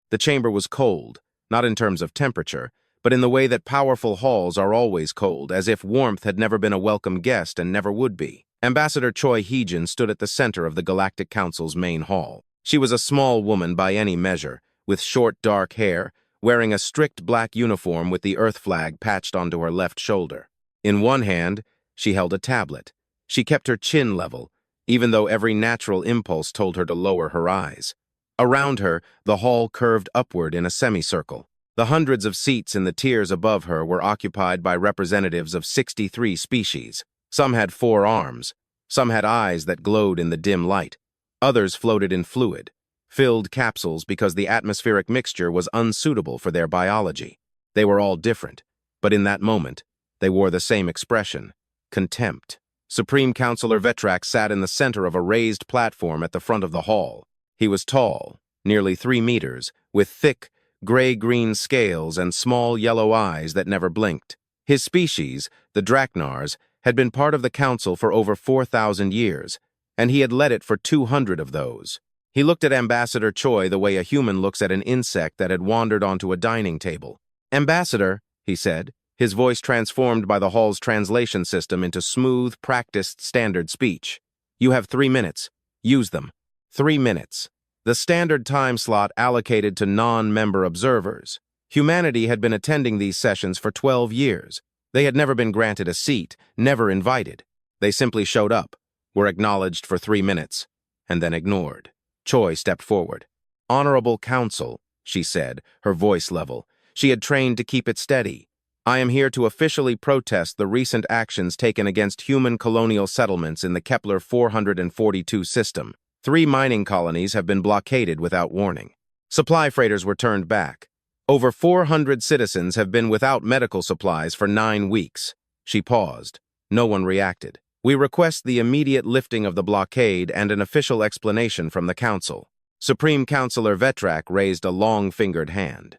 The chamber was cold, not in terms of temperature, but in the way that powerful halls are always cold, as if warmth had never been a welcome guest and never would be. Ambassador Choi Heejin stood at the center of the Galactic Council's main hall. She was a small woman by any measure, with short dark hair, wearing a strict black uniform with the Earth flag patched onto her left shoulder. In one hand, she held a tablet. She kept her chin level, even though every natural impulse told her to lower her eyes. Around her, the hall curved upward in a semicircle. The hundreds of seats in the tiers above her were occupied by representatives of 63 species. Some had 4 arms. Some had eyes that glowed in the dim light. Others floated in fluid, filled capsules because the atmospheric mixture was unsuitable for their biology. They were all different, but in that moment, they wore the same expression: contempt. Supreme Counselor Vetrak sat in the center of a raised platform at the front of the hall. He was tall, nearly 3 meters, with thick, gray-green scales and small yellow eyes that never blinked. His species, the Draknars, had been part of the Council for over 4,000 years, and he had led it for 200 of those. He looked at Ambassador Choi the way a human looks at an insect that had wandered onto a dining table. "Ambassador," he said, his voice transformed by the hall's translation system into smooth, practiced standard speech. "You have 3 minutes. Use them. 3 minutes." The standard time slot allocated to non-member observers. Humanity had been attending these sessions for 12 years. They had never been granted a seat, never invited. They simply showed up, were acknowledged for 3 minutes, and then ignored. Choi stepped forward. "Honorable Council," she said, her voice level. She had trained to keep it steady. "I am here to officially protest the recent actions taken against human colonial settlements in the Kepler 442 system. 3 mining colonies have been blockaded without warning. Supply freighters were turned back. Over 400 citizens have been without medical supplies for 9 weeks. She paused. No one reacted. "We request the immediate lifting of the blockade and an official explanation from the Council." Supreme Counselor Vetrak raised a long-fingered hand.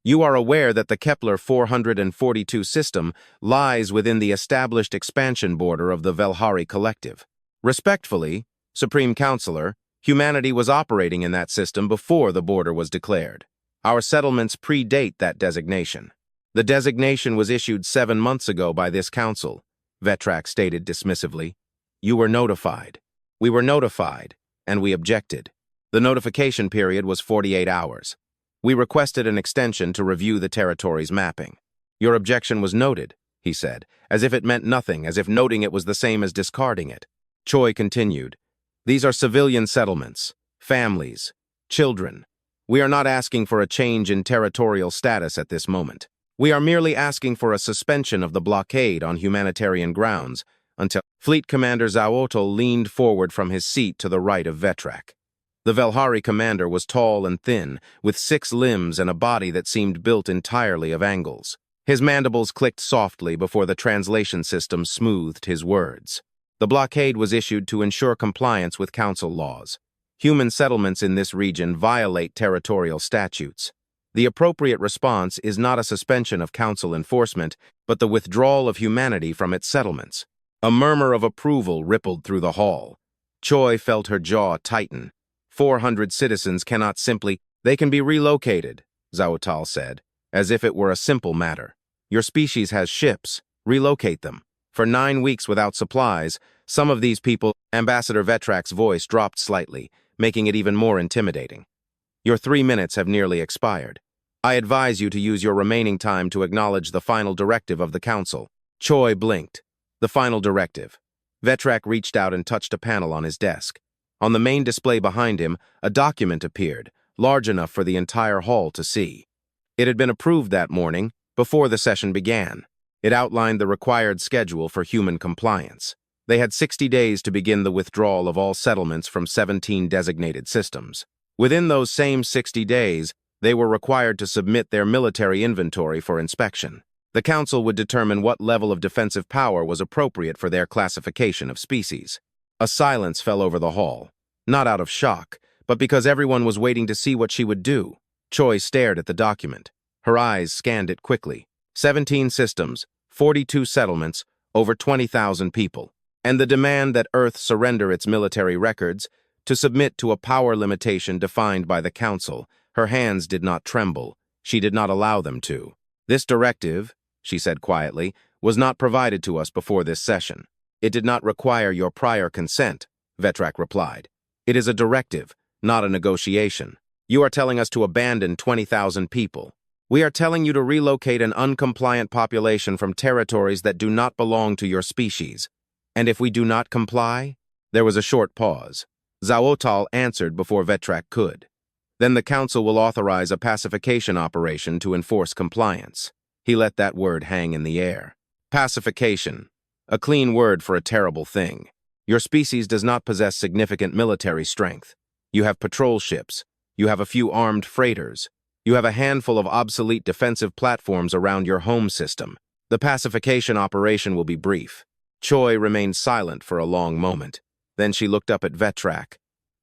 "You are aware that the Kepler 442 system lies within the established expansion border of the Velhari Collective. Respectfully, Supreme Counselor, humanity was operating in that system before the border was declared. Our settlements predate that designation. The designation was issued 7 months ago by this council," Vetrak stated dismissively. "You were notified. We were notified, and we objected. The notification period was 48 hours. We requested an extension to review the territory's mapping. Your objection was noted," he said, as if it meant nothing, as if noting it was the same as discarding it. Choi continued, "These are civilian settlements, families, children. We are not asking for a change in territorial status at this moment. We are merely asking for a suspension of the blockade on humanitarian grounds until..." Fleet Commander Zaotl leaned forward from his seat to the right of Vetrak. The Velhari commander was tall and thin, with 6 limbs and a body that seemed built entirely of angles. His mandibles clicked softly before the translation system smoothed his words. "The blockade was issued to ensure compliance with council laws. Human settlements in this region violate territorial statutes. The appropriate response is not a suspension of council enforcement, but the withdrawal of humanity from its settlements." A murmur of approval rippled through the hall. Choi felt her jaw tighten. 400 citizens cannot simply... "They can be relocated," Zaotl said, as if it were a simple matter. "Your species has ships. Relocate them. For 9 weeks without supplies, some of these people..." Ambassador Vetrak's voice dropped slightly, making it even more intimidating. "Your 3 minutes have nearly expired. I advise you to use your remaining time to acknowledge the final directive of the Council." Choi blinked. The final directive. Vetrak reached out and touched a panel on his desk. On the main display behind him, a document appeared, large enough for the entire hall to see. It had been approved that morning, before the session began. It outlined the required schedule for human compliance. They had 60 days to begin the withdrawal of all settlements from 17 designated systems. Within those same 60 days, they were required to submit their military inventory for inspection. The Council would determine what level of defensive power was appropriate for their classification of species. A silence fell over the hall, not out of shock, but because everyone was waiting to see what she would do. Choi stared at the document. Her eyes scanned it quickly. 17 systems, 42 settlements, over 20,000 people. And the demand that Earth surrender its military records to submit to a power limitation defined by the Council. Her hands did not tremble. She did not allow them to. "This directive," she said quietly, "was not provided to us before this session. It did not require your prior consent," Vetrak replied. "It is a directive, not a negotiation. You are telling us to abandon 20,000 people. We are telling you to relocate an uncompliant population from territories that do not belong to your species. And if we do not comply?" There was a short pause. Zaotal answered before Vetrak could. "Then the Council will authorize a pacification operation to enforce compliance." He let that word hang in the air. Pacification. A clean word for a terrible thing. Your species does not possess significant military strength. You have patrol ships. You have a few armed freighters. You have a handful of obsolete defensive platforms around your home system. The pacification operation will be brief. Choi remained silent for a long moment. Then she looked up at Vetrak.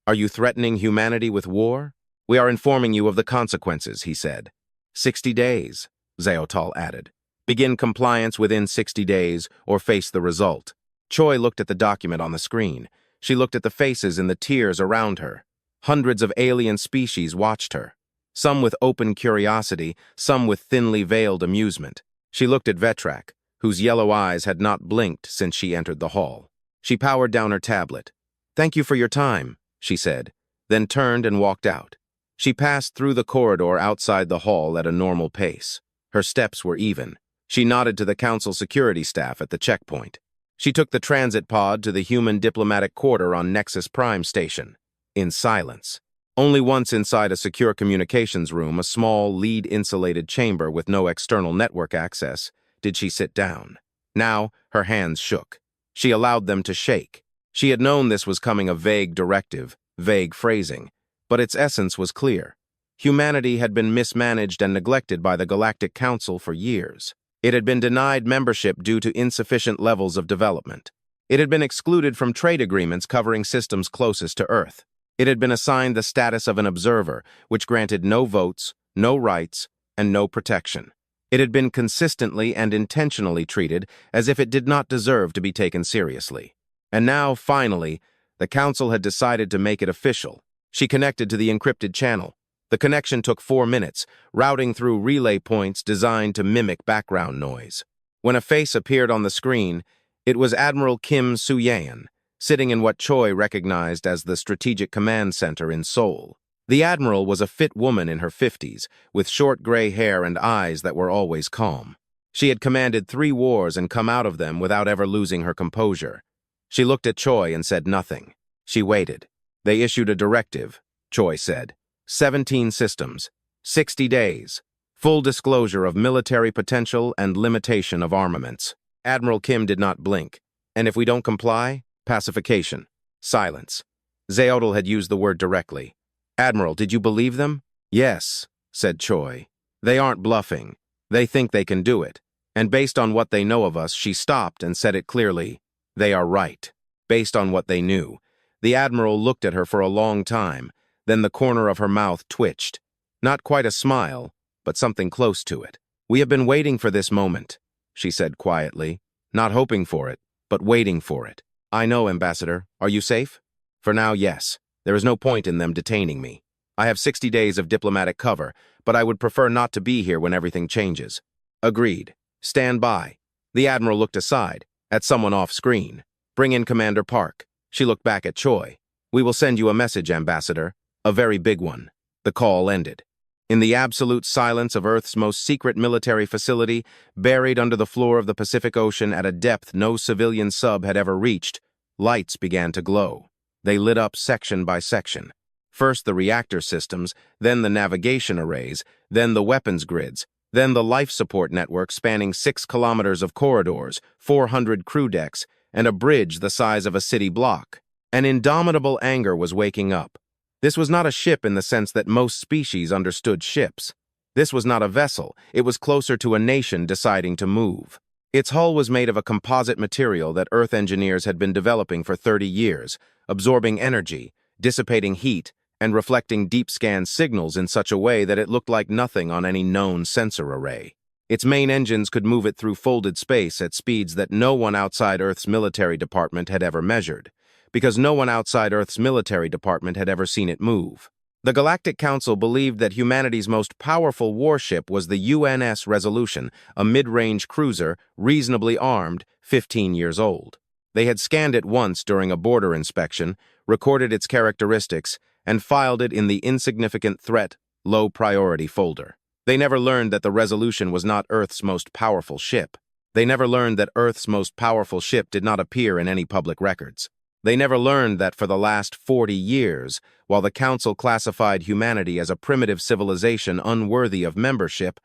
"Are you threatening humanity with war?" "We are informing you of the consequences," he said. 60 days, Zaotal added. "Begin compliance within 60 days or face the result." Choi looked at the document on the screen. She looked at the faces in the tiers around her. Hundreds of alien species watched her. Some with open curiosity, some with thinly veiled amusement. She looked at Vetrak, whose yellow eyes had not blinked since she entered the hall. She powered down her tablet. "Thank you for your time," she said, then turned and walked out. She passed through the corridor outside the hall at a normal pace. Her steps were even. She nodded to the Council security staff at the checkpoint. She took the transit pod to the human diplomatic quarter on Nexus Prime station. In silence. Only once inside a secure communications room, a small, lead-insulated chamber with no external network access, did she sit down. Now, her hands shook. She allowed them to shake. She had known this was coming, a vague directive, vague phrasing, but its essence was clear. Humanity had been mismanaged and neglected by the Galactic Council for years. It had been denied membership due to insufficient levels of development. It had been excluded from trade agreements covering systems closest to Earth. It had been assigned the status of an observer, which granted no votes, no rights, and no protection. It had been consistently and intentionally treated as if it did not deserve to be taken seriously. And now, finally, the Council had decided to make it official. She connected to the encrypted channel. The connection took 4 minutes, routing through relay points designed to mimic background noise. When a face appeared on the screen, it was Admiral Kim Soo-yeon, sitting in what Choi recognized as the Strategic Command Center in Seoul. The Admiral was a fit woman in her 50s, with short gray hair and eyes that were always calm. She had commanded 3 wars and come out of them without ever losing her composure. She looked at Choi and said nothing. She waited. "They issued a directive," Choi said. 17 systems, 60 days, full disclosure of military potential and limitation of armaments. Admiral Kim did not blink. "And if we don't comply?" "Pacification." Silence. Zaotal had used the word directly. "Admiral, did you believe them?" "Yes," said Choi. "They aren't bluffing. They think they can do it. And based on what they know of us," she stopped and said it clearly, "they are right." Based on what they knew. The Admiral looked at her for a long time. Then the corner of her mouth twitched. Not quite a smile, but something close to it. "We have been waiting for this moment," she said quietly. "Not hoping for it, but waiting for it." "I know, Ambassador. Are you safe?" "For now, yes. There is no point in them detaining me. I have 60 days of diplomatic cover, but I would prefer not to be here when everything changes." "Agreed. Stand by." The Admiral looked aside, at someone off-screen. "Bring in Commander Park." She looked back at Choi. "We will send you a message, Ambassador. A very big one." The call ended. In the absolute silence of Earth's most secret military facility, buried under the floor of the Pacific Ocean at a depth no civilian sub had ever reached, lights began to glow. They lit up section by section. First the reactor systems, then the navigation arrays, then the weapons grids, then the life support network spanning 6 kilometers of corridors, 400 crew decks, and a bridge the size of a city block. An indomitable anger was waking up. This was not a ship in the sense that most species understood ships. This was not a vessel. It was closer to a nation deciding to move. Its hull was made of a composite material that Earth engineers had been developing for 30 years, absorbing energy, dissipating heat, and reflecting deep-scan signals in such a way that it looked like nothing on any known sensor array. Its main engines could move it through folded space at speeds that no one outside Earth's military department had ever measured, because no one outside Earth's military department had ever seen it move. The Galactic Council believed that humanity's most powerful warship was the UNS Resolution, a mid-range cruiser, reasonably armed, 15 years old. They had scanned it once during a border inspection, recorded its characteristics, and filed it in the insignificant threat, low priority folder. They never learned that the Resolution was not Earth's most powerful ship. They never learned that Earth's most powerful ship did not appear in any public records. They never learned that for the last 40 years, while the Council classified humanity as a primitive civilization unworthy of membership,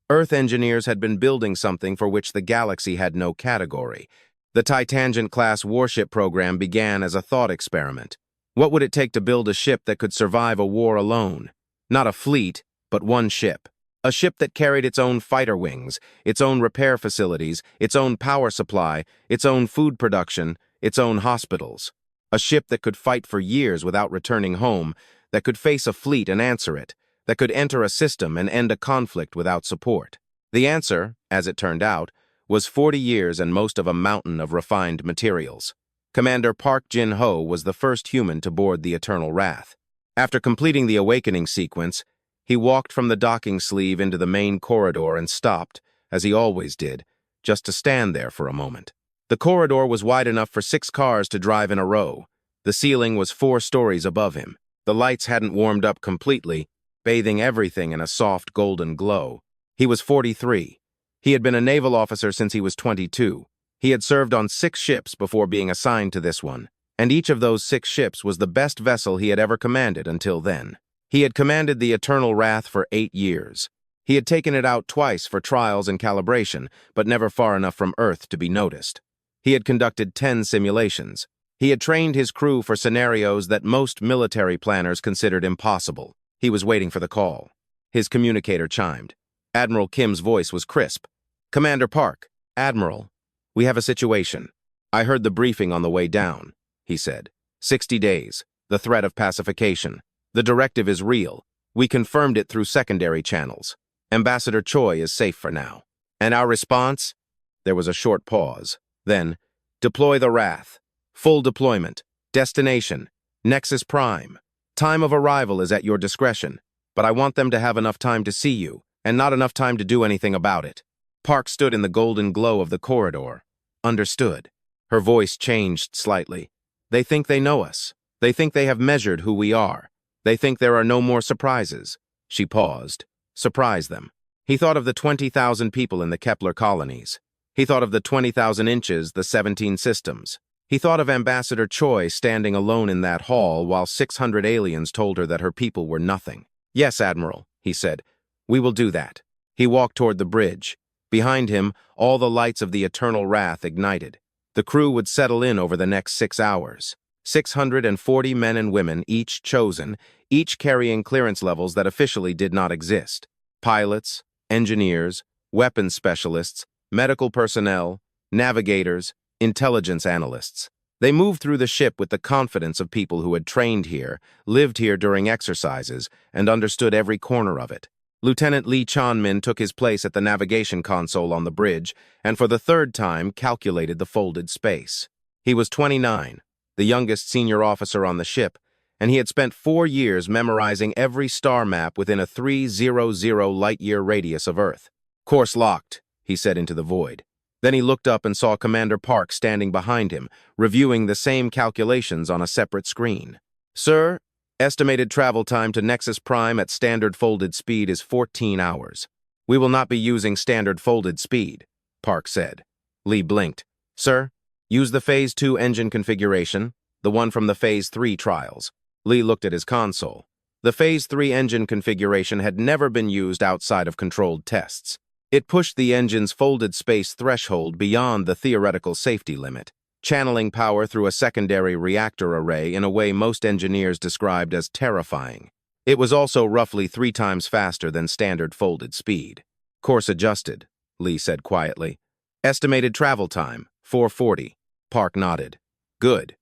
Earth engineers had been building something for which the galaxy had no category. The Titangent-class warship program began as a thought experiment. What would it take to build a ship that could survive a war alone? Not a fleet, but one ship. A ship that carried its own fighter wings, its own repair facilities, its own power supply, its own food production, its own hospitals. A ship that could fight for years without returning home, that could face a fleet and answer it, that could enter a system and end a conflict without support. The answer, as it turned out, was 40 years and most of a mountain of refined materials. Commander Park Jin-ho was the first human to board the Eternal Wrath. After completing the awakening sequence, he walked from the docking sleeve into the main corridor and stopped, as he always did, just to stand there for a moment. The corridor was wide enough for 6 cars to drive in a row. The ceiling was 4 stories above him. The lights hadn't warmed up completely, bathing everything in a soft golden glow. He was 43. He had been a naval officer since he was 22. He had served on 6 ships before being assigned to this one, and each of those 6 ships was the best vessel he had ever commanded until then. He had commanded the Eternal Wrath for 8 years. He had taken it out twice for trials and calibration, but never far enough from Earth to be noticed. He had conducted 10 simulations. He had trained his crew for scenarios that most military planners considered impossible. He was waiting for the call. His communicator chimed. Admiral Kim's voice was crisp. "Commander Park, Admiral, we have a situation. I heard the briefing on the way down," he said. 60 days, the threat of pacification. The directive is real. We confirmed it through secondary channels. Ambassador Choi is safe for now. And our response? There was a short pause. Then, deploy the Wrath. Full deployment. Destination. Nexus Prime. Time of arrival is at your discretion, but I want them to have enough time to see you, and not enough time to do anything about it. Park stood in the golden glow of the corridor. Understood. Her voice changed slightly. They think they know us. They think they have measured who we are. They think there are no more surprises. She paused. Surprise them. He thought of the 20,000 people in the Kepler colonies. He thought of the 20,000 inches, the 17 systems. He thought of Ambassador Choi standing alone in that hall while 600 aliens told her that her people were nothing. "Yes, Admiral," he said. "We will do that." He walked toward the bridge. Behind him, all the lights of the Eternal Wrath ignited. The crew would settle in over the next 6 hours. 640 men and women, each chosen, each carrying clearance levels that officially did not exist. Pilots, engineers, weapons specialists, medical personnel, navigators, intelligence analysts. They moved through the ship with the confidence of people who had trained here, lived here during exercises, and understood every corner of it. Lieutenant Lee Chanmin took his place at the navigation console on the bridge, and for the 3rd time calculated the folded space. He was 29, the youngest senior officer on the ship, and he had spent 4 years memorizing every star map within a 300 light-year radius of Earth. "Course locked," he said into the void. Then he looked up and saw Commander Park standing behind him, reviewing the same calculations on a separate screen. "Sir, estimated travel time to Nexus Prime at standard folded speed is 14 hours. We will not be using standard folded speed," Park said. Lee blinked. "Sir, use the Phase 2 engine configuration, the one from the Phase 3 trials." Lee looked at his console. The Phase 3 engine configuration had never been used outside of controlled tests. It pushed the engine's folded space threshold beyond the theoretical safety limit, channeling power through a secondary reactor array in a way most engineers described as terrifying. It was also roughly 3 times faster than standard folded speed. "Course adjusted," Lee said quietly. "Estimated travel time, 440. Park nodded. "Good.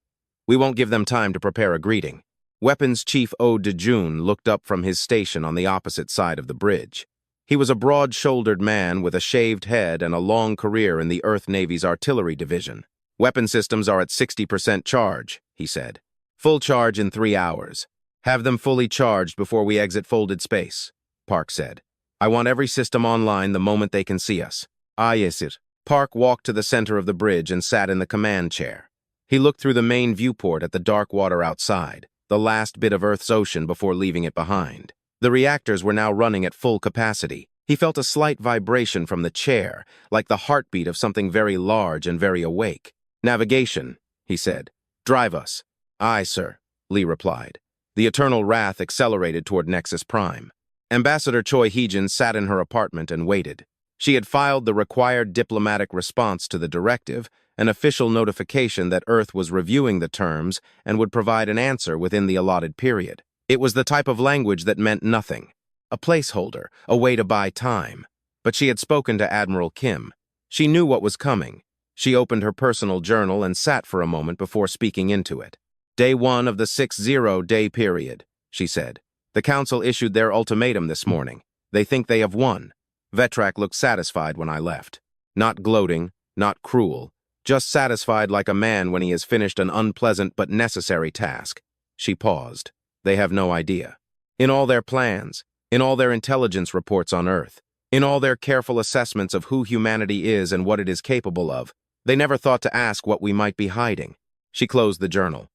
We won't give them time to prepare a greeting." Weapons Chief Oh De-jun looked up from his station on the opposite side of the bridge. He was a broad-shouldered man with a shaved head and a long career in the Earth Navy's artillery division. "Weapon systems are at 60% charge," he said. "Full charge in 3 hours. Have them fully charged before we exit folded space, Park said. I want every system online the moment they can see us. Ah, yes, sir. Park walked to the center of the bridge and sat in the command chair. He looked through the main viewport at the dark water outside, the last bit of Earth's ocean before leaving it behind. The reactors were now running at full capacity. He felt a slight vibration from the chair, like the heartbeat of something very large and very awake. Navigation, he said. Drive us. Aye, sir, Lee replied. The eternal wrath accelerated toward Nexus Prime. Ambassador Choi Heejin sat in her apartment and waited. She had filed the required diplomatic response to the directive, an official notification that Earth was reviewing the terms and would provide an answer within the allotted period. It was the type of language that meant nothing. A placeholder, a way to buy time. But she had spoken to Admiral Kim. She knew what was coming. She opened her personal journal and sat for a moment before speaking into it. Day 1 of the 60-day period, she said. The Council issued their ultimatum this morning. They think they have won. Vetrak looked satisfied when I left. Not gloating, not cruel, just satisfied like a man when he has finished an unpleasant but necessary task. She paused. They have no idea. In all their plans, in all their intelligence reports on Earth, in all their careful assessments of who humanity is and what it is capable of, they never thought to ask what we might be hiding. She closed the journal.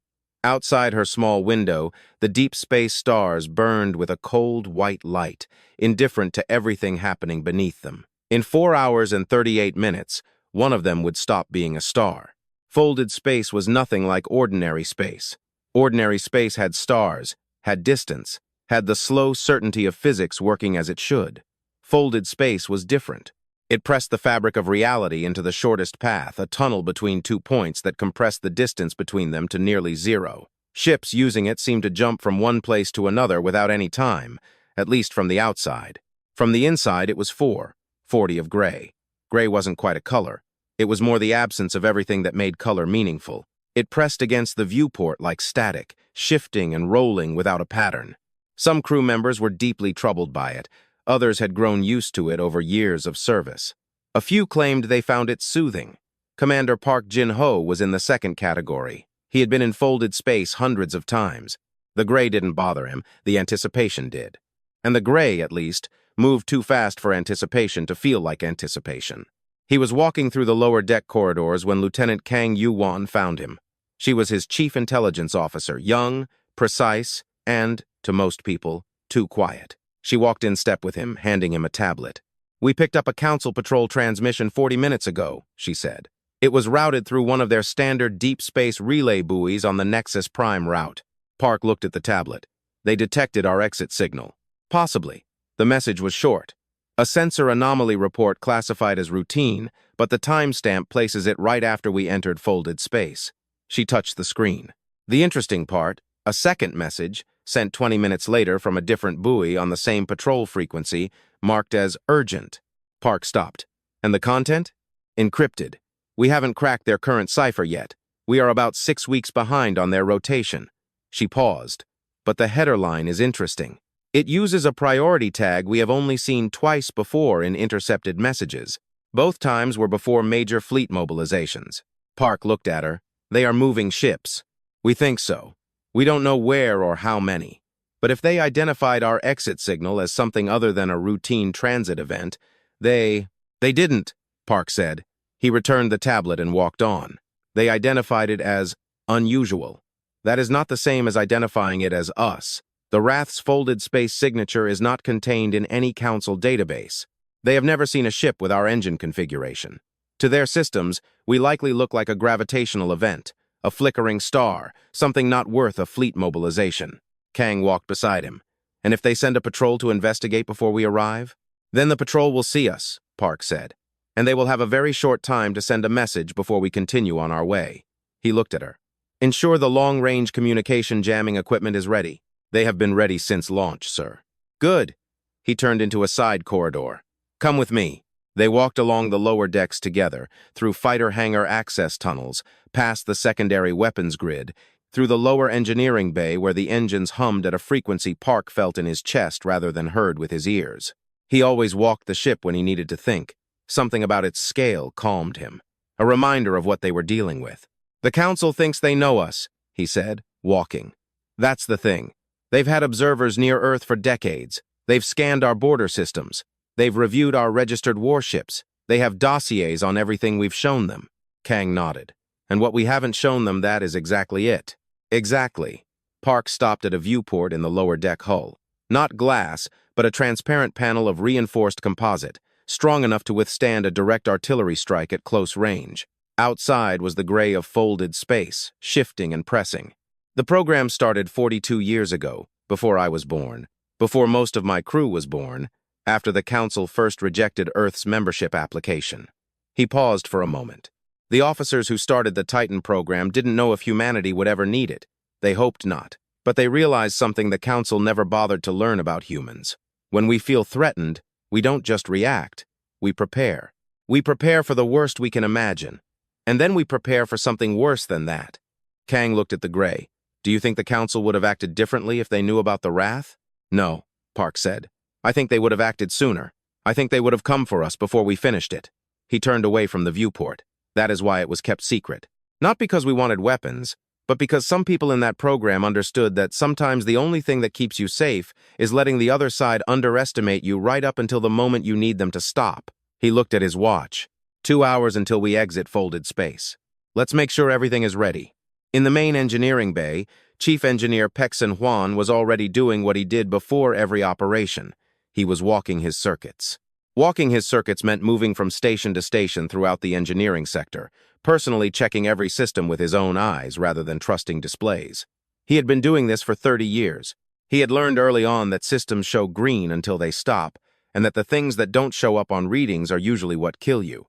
Outside her small window, the deep space stars burned with a cold white light, indifferent to everything happening beneath them. In 4 hours and 38 minutes, one of them would stop being a star. Folded space was nothing like ordinary space. Ordinary space had stars, had distance, had the slow certainty of physics working as it should. Folded space was different. It pressed the fabric of reality into the shortest path, a tunnel between 2 points that compressed the distance between them to nearly zero. Ships using it seemed to jump from one place to another without any time, at least from the outside. From the inside, it was 40 of gray. Gray wasn't quite a color. It was more the absence of everything that made color meaningful. It pressed against the viewport like static, shifting and rolling without a pattern. Some crew members were deeply troubled by it. Others had grown used to it over years of service. A few claimed they found it soothing. Commander Park Jin-ho was in the second category. He had been in folded space hundreds of times. The gray didn't bother him, the anticipation did. And the gray, at least, moved too fast for anticipation to feel like anticipation. He was walking through the lower deck corridors when Lieutenant Kang Yu-won found him. She was his chief intelligence officer, young, precise, and, to most people, too quiet. She walked in step with him, handing him a tablet. We picked up a Council patrol transmission 40 minutes ago, she said. It was routed through one of their standard deep space relay buoys on the Nexus Prime route. Park looked at the tablet. They detected our exit signal. Possibly. The message was short. A sensor anomaly report classified as routine, but the timestamp places it right after we entered folded space. She touched the screen. The interesting part, a second message, sent 20 minutes later from a different buoy on the same patrol frequency, marked as urgent. Park stopped. And the content? Encrypted. We haven't cracked their current cipher yet. We are about 6 weeks behind on their rotation. She paused. But the header line is interesting. It uses a priority tag we have only seen twice before in intercepted messages. Both times were before major fleet mobilizations. Park looked at her. They are moving ships. We think so. We don't know where or how many. But if they identified our exit signal as something other than a routine transit event, They didn't, Park said. He returned the tablet and walked on. They identified it as unusual. That is not the same as identifying it as us. The Wrath's folded space signature is not contained in any Council database. They have never seen a ship with our engine configuration. To their systems, we likely look like a gravitational event, a flickering star, something not worth a fleet mobilization. Kang walked beside him. And if they send a patrol to investigate before we arrive? Then the patrol will see us, Park said. And they will have a very short time to send a message before we continue on our way. He looked at her. Ensure the long-range communication jamming equipment is ready. They have been ready since launch, sir. Good. He turned into a side corridor. Come with me. They walked along the lower decks together, through fighter hangar access tunnels, past the secondary weapons grid, through the lower engineering bay where the engines hummed at a frequency Park felt in his chest rather than heard with his ears. He always walked the ship when he needed to think. Something about its scale calmed him, a reminder of what they were dealing with. The Council thinks they know us, he said, walking. That's the thing. They've had observers near Earth for decades. They've scanned our border systems. They've reviewed our registered warships. They have dossiers on everything we've shown them. Kang nodded. And what we haven't shown them, that is exactly it. Exactly. Park stopped at a viewport in the lower deck hull. Not glass, but a transparent panel of reinforced composite, strong enough to withstand a direct artillery strike at close range. Outside was the gray of folded space, shifting and pressing. The program started 42 years ago, before I was born, before most of my crew was born, after the Council first rejected Earth's membership application. He paused for a moment. The officers who started the Titan program didn't know if humanity would ever need it. They hoped not. But they realized something the Council never bothered to learn about humans. When we feel threatened, we don't just react. We prepare. We prepare for the worst we can imagine. And then we prepare for something worse than that. Kang looked at the gray. Do you think the Council would have acted differently if they knew about the wrath? No, Park said. I think they would have acted sooner. I think they would have come for us before we finished it. He turned away from the viewport. That is why it was kept secret. Not because we wanted weapons, but because some people in that program understood that sometimes the only thing that keeps you safe is letting the other side underestimate you right up until the moment you need them to stop. He looked at his watch. 2 hours until we exit folded space. Let's make sure everything is ready. In the main engineering bay, Chief Engineer Pekson Huan was already doing what he did before every operation. He was walking his circuits. Walking his circuits meant moving from station to station throughout the engineering sector, personally checking every system with his own eyes rather than trusting displays. He had been doing this for 30 years. He had learned early on that systems show green until they stop, and that the things that don't show up on readings are usually what kill you.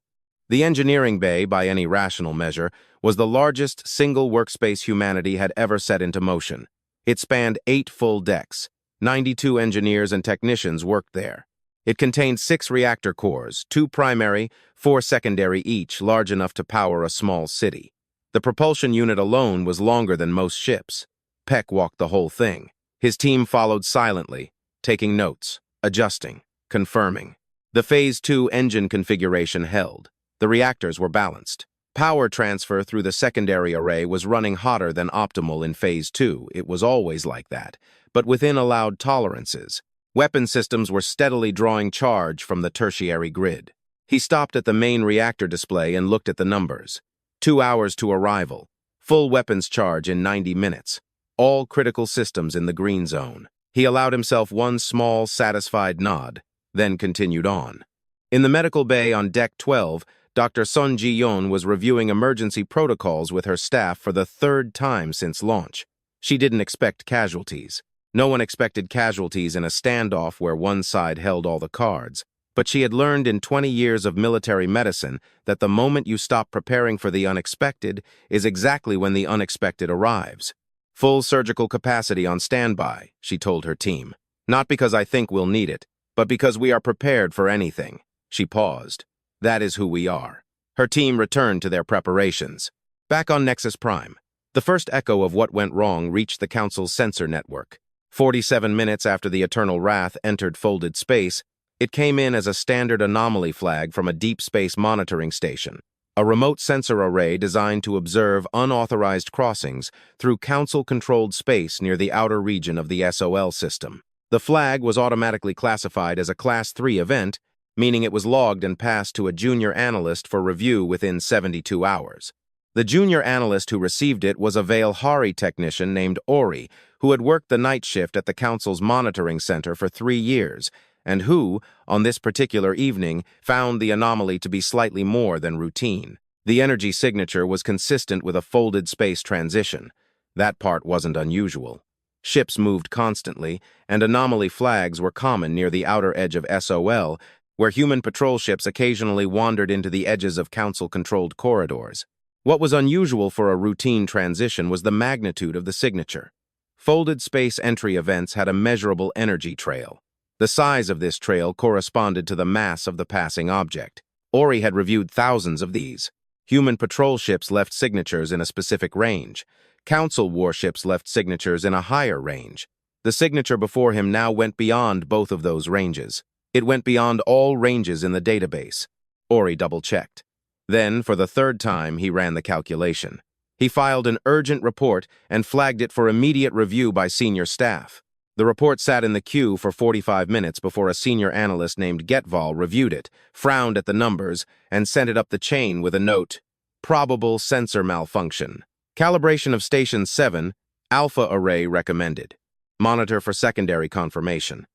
The engineering bay, by any rational measure, was the largest single workspace humanity had ever set into motion. It spanned 8 full decks. 92 engineers and technicians worked there. It contained 6 reactor cores, 2 primary, 4 secondary each, large enough to power a small city. The propulsion unit alone was longer than most ships. Peck walked the whole thing. His team followed silently, taking notes, adjusting, confirming. The Phase 2 engine configuration held. The reactors were balanced. Power transfer through the secondary array was running hotter than optimal in Phase 2. It was always like that, but within allowed tolerances. Weapon systems were steadily drawing charge from the tertiary grid. He stopped at the main reactor display and looked at the numbers. 2 hours to arrival. Full weapons charge in 90 minutes. All critical systems in the green zone. He allowed himself one small, satisfied nod, then continued on. In the medical bay on Deck 12, Dr. Sun Ji-yeon was reviewing emergency protocols with her staff for the 3rd time since launch. She didn't expect casualties. No one expected casualties in a standoff where one side held all the cards. But she had learned in 20 years of military medicine that the moment you stop preparing for the unexpected is exactly when the unexpected arrives. Full surgical capacity on standby, she told her team. Not because I think we'll need it, but because we are prepared for anything. She paused. That is who we are. Her team returned to their preparations. Back on Nexus Prime, the first echo of what went wrong reached the Council's sensor network. 47 minutes after the Eternal Wrath entered folded space, it came in as a standard anomaly flag from a deep space monitoring station, a remote sensor array designed to observe unauthorized crossings through Council-controlled space near the outer region of the SOL system. The flag was automatically classified as a Class 3 event, meaning it was logged and passed to a junior analyst for review within 72 hours. The junior analyst who received it was a Veilhari technician named Ori, who had worked the night shift at the Council's monitoring center for 3 years, and who, on this particular evening, found the anomaly to be slightly more than routine. The energy signature was consistent with a folded space transition. That part wasn't unusual. Ships moved constantly, and anomaly flags were common near the outer edge of SOL, where human patrol ships occasionally wandered into the edges of Council-controlled corridors. What was unusual for a routine transition was the magnitude of the signature. Folded space entry events had a measurable energy trail. The size of this trail corresponded to the mass of the passing object. Ori had reviewed thousands of these. Human patrol ships left signatures in a specific range. Council warships left signatures in a higher range. The signature before him now went beyond both of those ranges. It went beyond all ranges in the database. Ori double-checked. Then, for the 3rd time, he ran the calculation. He filed an urgent report and flagged it for immediate review by senior staff. The report sat in the queue for 45 minutes before a senior analyst named Getval reviewed it, frowned at the numbers, and sent it up the chain with a note, "Probable sensor malfunction. Calibration of Station 7, Alpha Array recommended. Monitor for secondary confirmation."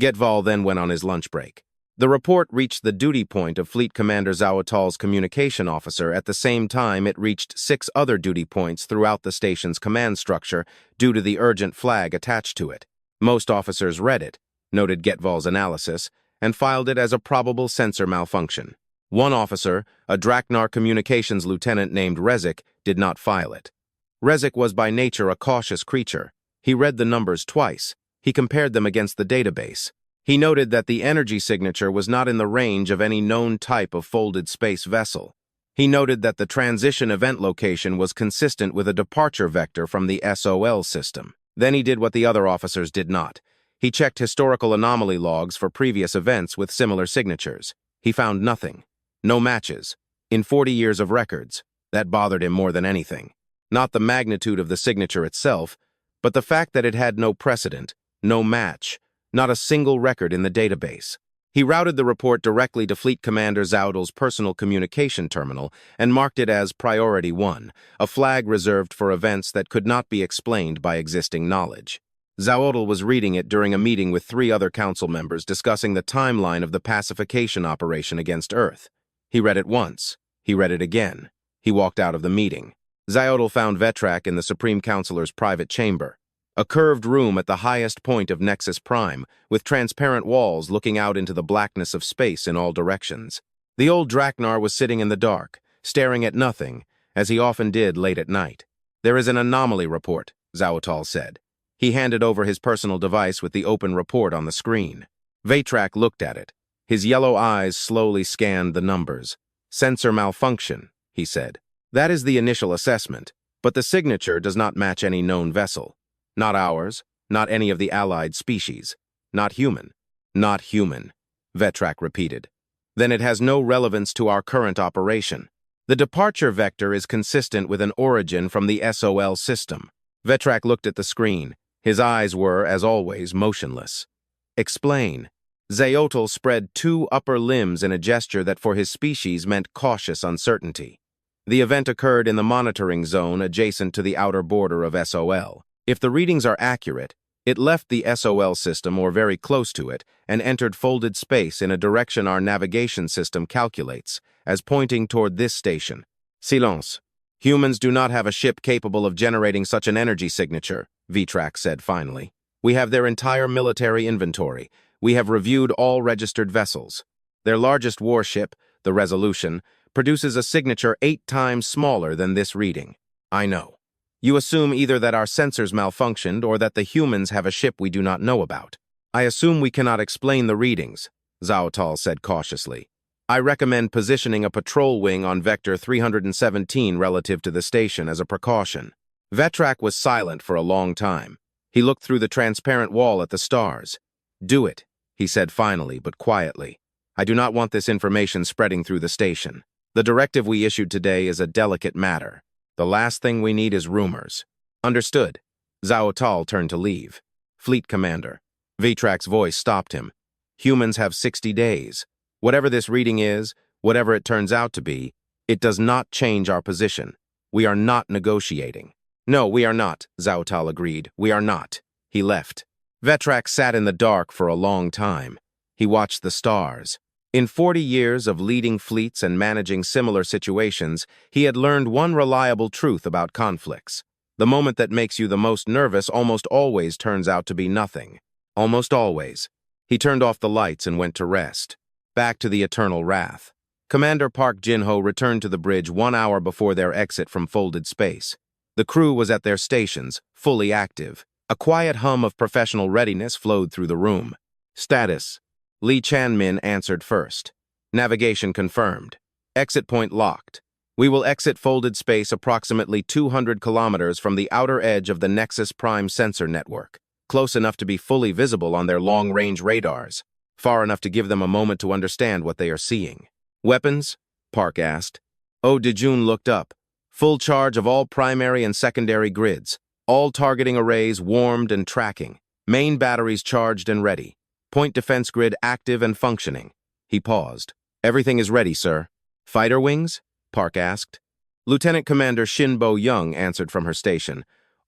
Getval then went on his lunch break. The report reached the duty point of Fleet Commander Zhaotal's communication officer at the same time it reached 6 other duty points throughout the station's command structure due to the urgent flag attached to it. Most officers read it, noted Getval's analysis, and filed it as a probable sensor malfunction. One officer, a Draknar communications lieutenant named Rethink, did not file it. Rethink was by nature a cautious creature. He read the numbers twice. He compared them against the database. He noted that the energy signature was not in the range of any known type of folded space vessel. He noted that the transition event location was consistent with a departure vector from the SOL system. Then he did what the other officers did not. He checked historical anomaly logs for previous events with similar signatures. He found nothing. No matches. In 40 years of records. That bothered him more than anything. Not the magnitude of the signature itself, but the fact that it had no precedent, no match, not a single record in the database. He routed the report directly to Fleet Commander Zhaotal's personal communication terminal and marked it as Priority 1, a flag reserved for events that could not be explained by existing knowledge. Zhaotal was reading it during a meeting with 3 other council members discussing the timeline of the pacification operation against Earth. He read it once. He read it again. He walked out of the meeting. Zhaotal found Vetrak in the Supreme Councilor's private chamber. A curved room at the highest point of Nexus Prime, with transparent walls looking out into the blackness of space in all directions. The old Draknar was sitting in the dark, staring at nothing, as he often did late at night. "There is an anomaly report," Zhaotal said. He handed over his personal device with the open report on the screen. Vetrak looked at it. His yellow eyes slowly scanned the numbers. "Sensor malfunction," he said. "That is the initial assessment, but the signature does not match any known vessel. Not ours, not any of the allied species. Not human." "Not human," Vetrak repeated. "Then it has no relevance to our current operation. The departure vector is consistent with an origin from the SOL system." Vetrak looked at the screen. His eyes were, as always, motionless. "Explain." Zhaotal spread 2 upper limbs in a gesture that for his species meant cautious uncertainty. The event occurred in the monitoring zone adjacent to the outer border of SOL. If the readings are accurate, it left the SOL system or very close to it and entered folded space in a direction our navigation system calculates as pointing toward this station. "Silence. Humans do not have a ship capable of generating such an energy signature," Vetrak said finally. "We have their entire military inventory. We have reviewed all registered vessels. Their largest warship, the Resolution, produces a signature 8 times smaller than this reading." "I know. You assume either that our sensors malfunctioned or that the humans have a ship we do not know about." "I assume we cannot explain the readings," Zhaotal said cautiously. "I recommend positioning a patrol wing on Vector 317 relative to the station as a precaution." Vetrak was silent for a long time. He looked through the transparent wall at the stars. "Do it," he said finally, but quietly. "I do not want this information spreading through the station. The directive we issued today is a delicate matter. The last thing we need is rumors." "Understood." Zhaotal turned to leave. "Fleet Commander." Vetrak's voice stopped him. "Humans have 60 days. Whatever this reading is, whatever it turns out to be, it does not change our position. We are not negotiating." "No, we are not," Zhaotal agreed. "We are not." He left. Vetrak sat in the dark for a long time. He watched the stars. In 40 years of leading fleets and managing similar situations, he had learned one reliable truth about conflicts. The moment that makes you the most nervous almost always turns out to be nothing. Almost always. He turned off the lights and went to rest. Back to the eternal wrath. Commander Park Jin-ho returned to the bridge 1 hour before their exit from folded space. The crew was at their stations, fully active. A quiet hum of professional readiness flowed through the room. "Status." Lee Chanmin answered first. "Navigation confirmed. Exit point locked. We will exit folded space approximately 200 kilometers from the outer edge of the Nexus Prime sensor network, close enough to be fully visible on their long-range radars, far enough to give them a moment to understand what they are seeing." "Weapons?" Park asked. Oh Dejun looked up. "Full charge of all primary and secondary grids. All targeting arrays warmed and tracking. Main batteries charged and ready. Point defense grid active and functioning. He paused. Everything is ready, sir. Fighter wings? Park asked. Lieutenant Commander Shinbo Young answered from her station.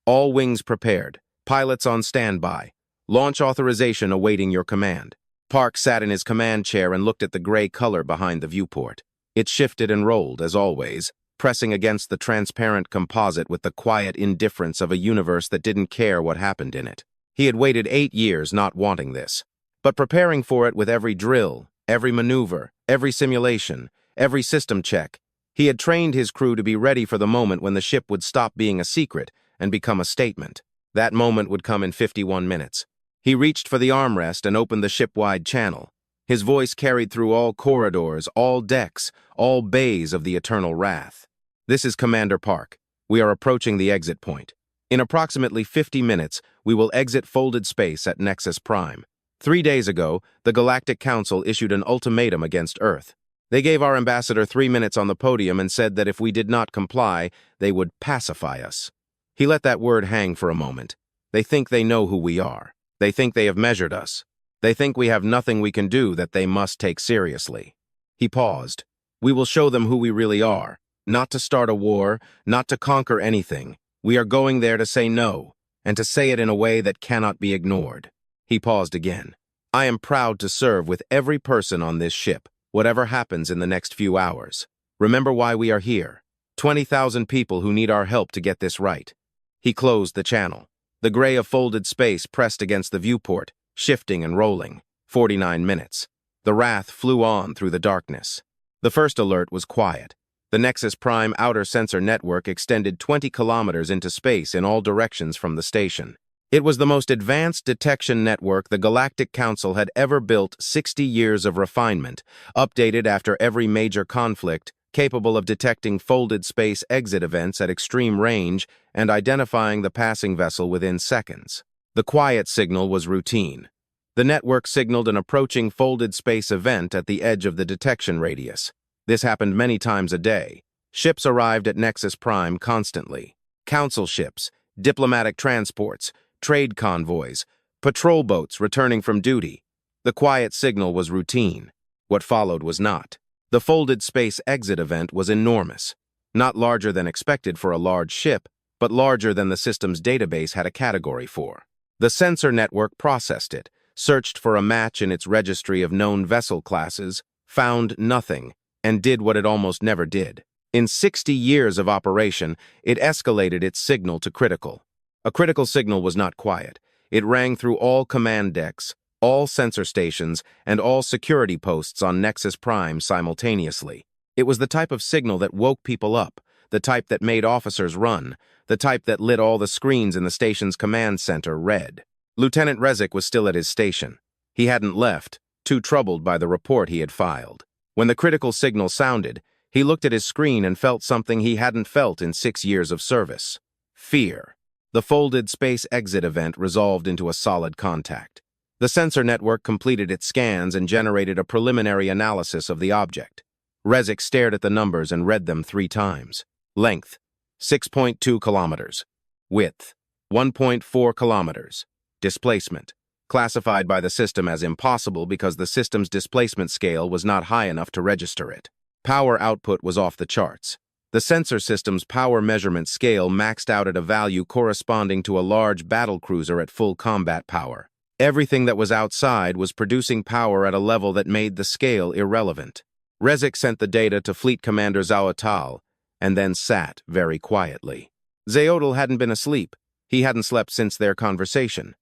All wings prepared. Pilots on standby. Launch authorization awaiting your command. Park sat in his command chair and looked at the gray color behind the viewport. It shifted and rolled, as always, pressing against the transparent composite with the quiet indifference of a universe that didn't care what happened in it. He had waited 8 years not wanting this, but preparing for it with every drill, every maneuver, every simulation, every system check. He had trained his crew to be ready for the moment when the ship would stop being a secret and become a statement. That moment would come in 51 minutes. He reached for the armrest and opened the ship-wide channel. His voice carried through all corridors, all decks, all bays of the eternal wrath. This is Commander Park. We are approaching the exit point. In approximately 50 minutes, we will exit folded space at Nexus Prime. 3 days ago, the Galactic Council issued an ultimatum against Earth. They gave our ambassador 3 minutes on the podium and said that if we did not comply, they would pacify us. He let that word hang for a moment. They think they know who we are. They think they have measured us. They think we have nothing we can do that they must take seriously. He paused. We will show them who we really are. Not to start a war, not to conquer anything. We are going there to say no, and to say it in a way that cannot be ignored. He paused again. I am proud to serve with every person on this ship, whatever happens in the next few hours. Remember why we are here. 20,000 people who need our help to get this right. He closed the channel. The gray of folded space pressed against the viewport, shifting and rolling. 49 minutes. The wrath flew on through the darkness. The first alert was quiet. The Nexus Prime outer sensor network extended 20 kilometers into space in all directions from the station. It was the most advanced detection network the Galactic Council had ever built. 60 years of refinement, updated after every major conflict, capable of detecting folded space exit events at extreme range and identifying the passing vessel within seconds. The quiet signal was routine. The network signaled an approaching folded space event at the edge of the detection radius. This happened many times a day. Ships arrived at Nexus Prime constantly. Council ships, diplomatic transports, trade convoys, patrol boats returning from duty. The quiet signal was routine. What followed was not. The folded space exit event was enormous. Not larger than expected for a large ship, but larger than the system's database had a category for. The sensor network processed it, searched for a match in its registry of known vessel classes, found nothing, and did what it almost never did. In 60 years of operation, it escalated its signal to critical. A critical signal was not quiet. It rang through all command decks, all sensor stations, and all security posts on Nexus Prime simultaneously. It was the type of signal that woke people up, the type that made officers run, the type that lit all the screens in the station's command center red. Lieutenant Rethink was still at his station. He hadn't left, too troubled by the report he had filed. When the critical signal sounded, he looked at his screen and felt something he hadn't felt in 6 years of service. Fear. The folded space exit event resolved into a solid contact. The sensor network completed its scans and generated a preliminary analysis of the object. Rethink stared at the numbers and read them 3 times. Length, 6.2 kilometers. Width, 1.4 kilometers. Displacement, classified by the system as impossible because the system's displacement scale was not high enough to register it. Power output was off the charts. The sensor system's power measurement scale maxed out at a value corresponding to a large battlecruiser at full combat power. Everything that was outside was producing power at a level that made the scale irrelevant. Rethink sent the data to Fleet Commander Zaotal, and then sat very quietly. Zaotal hadn't been asleep. He hadn't slept since their conversation.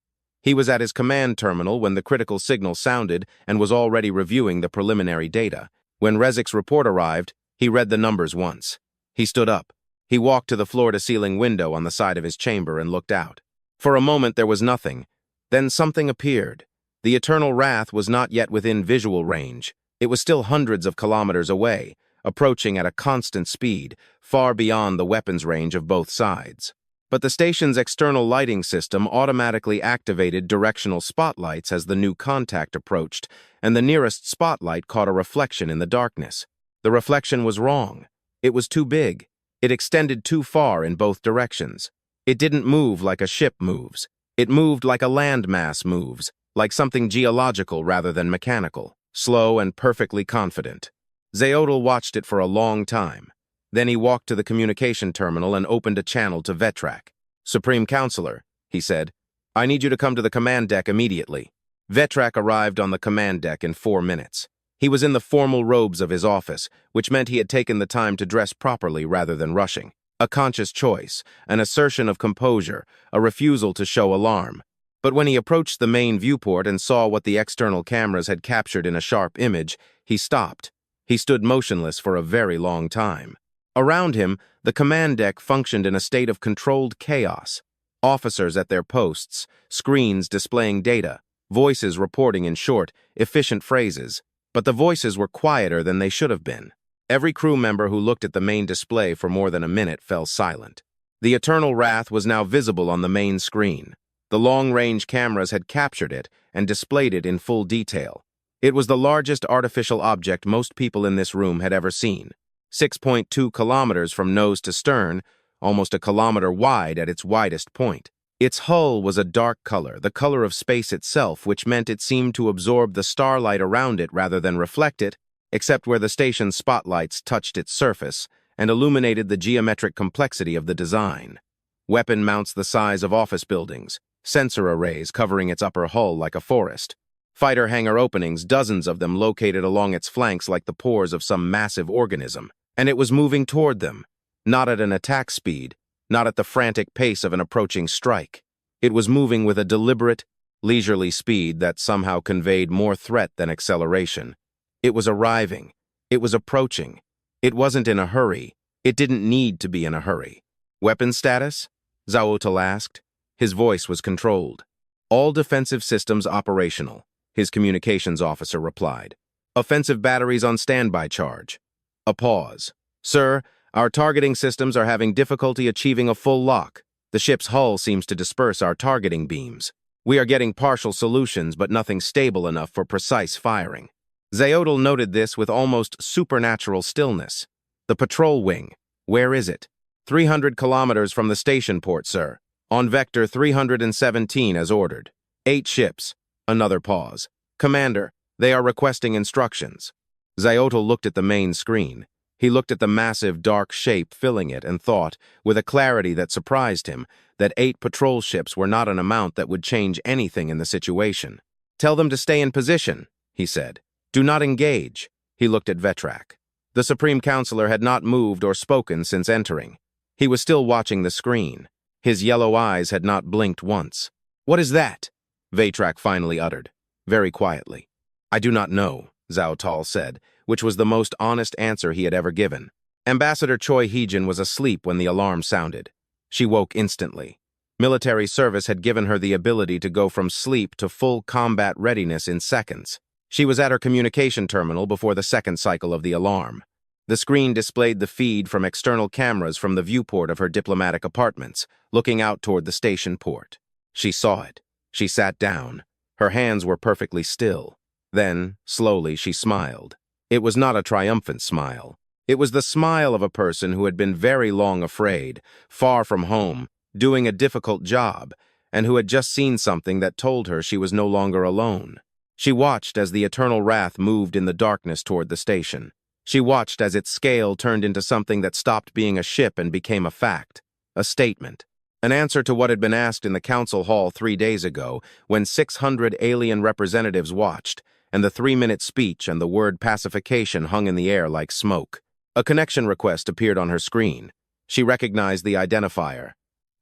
He was at his command terminal when the critical signal sounded and was already reviewing the preliminary data. When Rethink's report arrived, he read the numbers once. He stood up. He walked to the floor-to-ceiling window on the side of his chamber and looked out. For a moment there was nothing. Then something appeared. The eternal wrath was not yet within visual range. It was still hundreds of kilometers away, approaching at a constant speed, far beyond the weapons range of both sides. But the station's external lighting system automatically activated directional spotlights as the new contact approached, and the nearest spotlight caught a reflection in the darkness. The reflection was wrong. It was too big. It extended too far in both directions. It didn't move like a ship moves. It moved like a landmass moves, like something geological rather than mechanical, slow and perfectly confident. Zayotl watched it for a long time. Then he walked to the communication terminal and opened a channel to Vetrak. "Supreme Counselor," he said, "I need you to come to the command deck immediately." Vetrak arrived on the command deck in 4 minutes. He was in the formal robes of his office, which meant he had taken the time to dress properly rather than rushing. A conscious choice, an assertion of composure, a refusal to show alarm. But when he approached the main viewport and saw what the external cameras had captured in a sharp image, he stopped. He stood motionless for a very long time. Around him, the command deck functioned in a state of controlled chaos. Officers at their posts, screens displaying data, voices reporting in short, efficient phrases. But the voices were quieter than they should have been. Every crew member who looked at the main display for more than a minute fell silent. The eternal wrath was now visible on the main screen. The long-range cameras had captured it and displayed it in full detail. It was the largest artificial object most people in this room had ever seen. 6.2 kilometers from nose to stern, almost a kilometer wide at its widest point. Its hull was a dark color, the color of space itself, which meant it seemed to absorb the starlight around it rather than reflect it, except where the station's spotlights touched its surface and illuminated the geometric complexity of the design. Weapon mounts the size of office buildings, sensor arrays covering its upper hull like a forest, fighter hangar openings, dozens of them located along its flanks like the pores of some massive organism. And it was moving toward them, not at an attack speed, not at the frantic pace of an approaching strike. It was moving with a deliberate, leisurely speed that somehow conveyed more threat than acceleration. It was arriving. It was approaching. It wasn't in a hurry. It didn't need to be in a hurry. "Weapon status?" Zayotl asked. His voice was controlled. "All defensive systems operational," his communications officer replied. "Offensive batteries on standby charge." A pause. "Sir, our targeting systems are having difficulty achieving a full lock. The ship's hull seems to disperse our targeting beams. We are getting partial solutions, but nothing stable enough for precise firing." Zayotl noted this with almost supernatural stillness. "The patrol wing. Where is it?" 300 kilometers from the station port, sir. On vector 317 as ordered. 8 ships." Another pause. "Commander, they are requesting instructions." Zayotl looked at the main screen. He looked at the massive dark shape filling it and thought, with a clarity that surprised him, that 8 patrol ships were not an amount that would change anything in the situation. "Tell them to stay in position," he said. "Do not engage." He looked at Vetrak. The Supreme Counselor had not moved or spoken since entering. He was still watching the screen. His yellow eyes had not blinked once. "What is that?" Vetrak finally uttered, very quietly. "I do not know," Zayotl said, which was the most honest answer he had ever given. Ambassador Choi Heejin was asleep when the alarm sounded. She woke instantly. Military service had given her the ability to go from sleep to full combat readiness in seconds. She was at her communication terminal before the second cycle of the alarm. The screen displayed the feed from external cameras from the viewport of her diplomatic apartments, looking out toward the station port. She saw it. She sat down. Her hands were perfectly still. Then, slowly, she smiled. It was not a triumphant smile. It was the smile of a person who had been very long afraid, far from home, doing a difficult job, and who had just seen something that told her she was no longer alone. She watched as the eternal wrath moved in the darkness toward the station. She watched as its scale turned into something that stopped being a ship and became a fact, a statement. An answer to what had been asked in the council hall 3 days ago, when 600 alien representatives watched, and the 3-minute speech and the word pacification hung in the air like smoke. A connection request appeared on her screen. She recognized the identifier.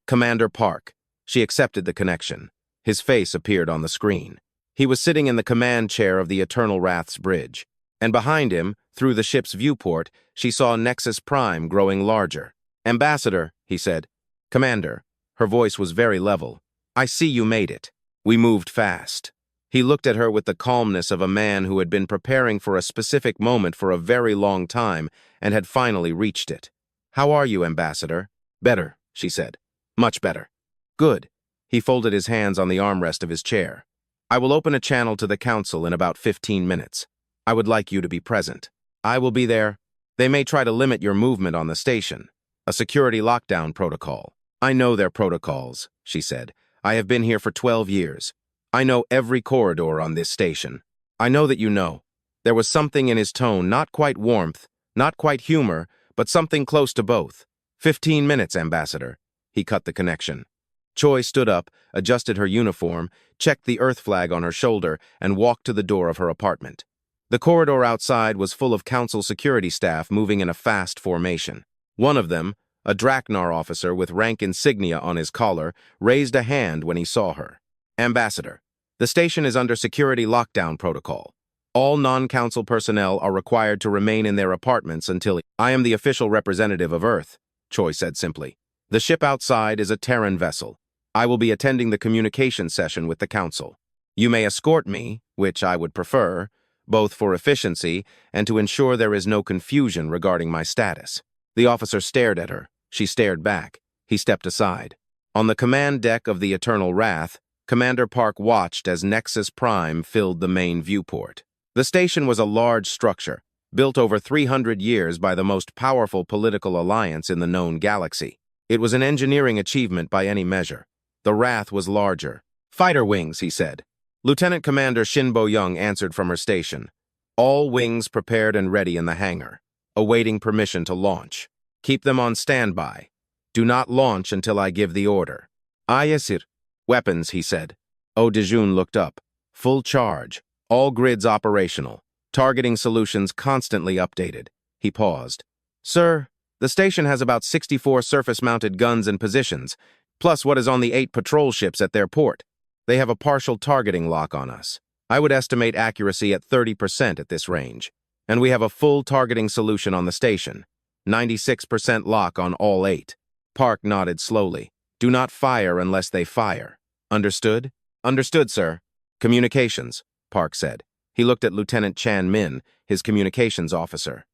Commander Park. She accepted the connection. His face appeared on the screen. He was sitting in the command chair of the Eternal Wrath's bridge, and behind him, through the ship's viewport, she saw Nexus Prime growing larger. "Ambassador," he said. "Commander." Her voice was very level. "I see you made it." "We moved fast." He looked at her with the calmness of a man who had been preparing for a specific moment for a very long time and had finally reached it. "How are you, Ambassador?" "Better," she said. "Much better." "Good." He folded his hands on the armrest of his chair. "I will open a channel to the Council in about 15 minutes. I would like you to be present." "I will be there. They may try to limit your movement on the station. A security lockdown protocol." "I know their protocols," she said. I have been here for 12 years. I know every corridor on this station. I know that you know. There was something in his tone, not quite warmth, not quite humor, but something close to both. 15 minutes, Ambassador. He cut the connection. Choi stood up, adjusted her uniform, checked the Earth flag on her shoulder, and walked to the door of her apartment. The corridor outside was full of Council security staff moving in a fast formation. One of them, a Draknar officer with rank insignia on his collar, raised a hand when he saw her. Ambassador, the station is under security lockdown protocol. All non-council personnel are required to remain in their apartments until— I am the official representative of Earth, Choi said simply. The ship outside is a Terran vessel. I will be attending the communication session with the Council. You may escort me, which I would prefer, both for efficiency and to ensure there is no confusion regarding my status. The officer stared at her. She stared back. He stepped aside. On the command deck of the Eternal Wrath, Commander Park watched as Nexus Prime filled the main viewport. The station was a large structure, built over 300 years by the most powerful political alliance in the known galaxy. It was an engineering achievement by any measure. The Wrath was larger. Fighter wings, he said. Lieutenant Commander Shin Bo-young answered from her station. All wings prepared and ready in the hangar, awaiting permission to launch. Keep them on standby. Do not launch until I give the order. Aye, sir. Weapons, he said. Oh Dejun looked up. Full charge. All grids operational. Targeting solutions constantly updated. He paused. Sir, the station has about 64 surface-mounted guns and positions, plus what is on the 8 patrol ships at their port. They have a partial targeting lock on us. I would estimate accuracy at 30% at this range. And we have a full targeting solution on the station. 96% lock on all 8. Park nodded slowly. Do not fire unless they fire. Understood? Understood, sir. Communications, Park said. He looked at Lieutenant Chan Min, his communications officer.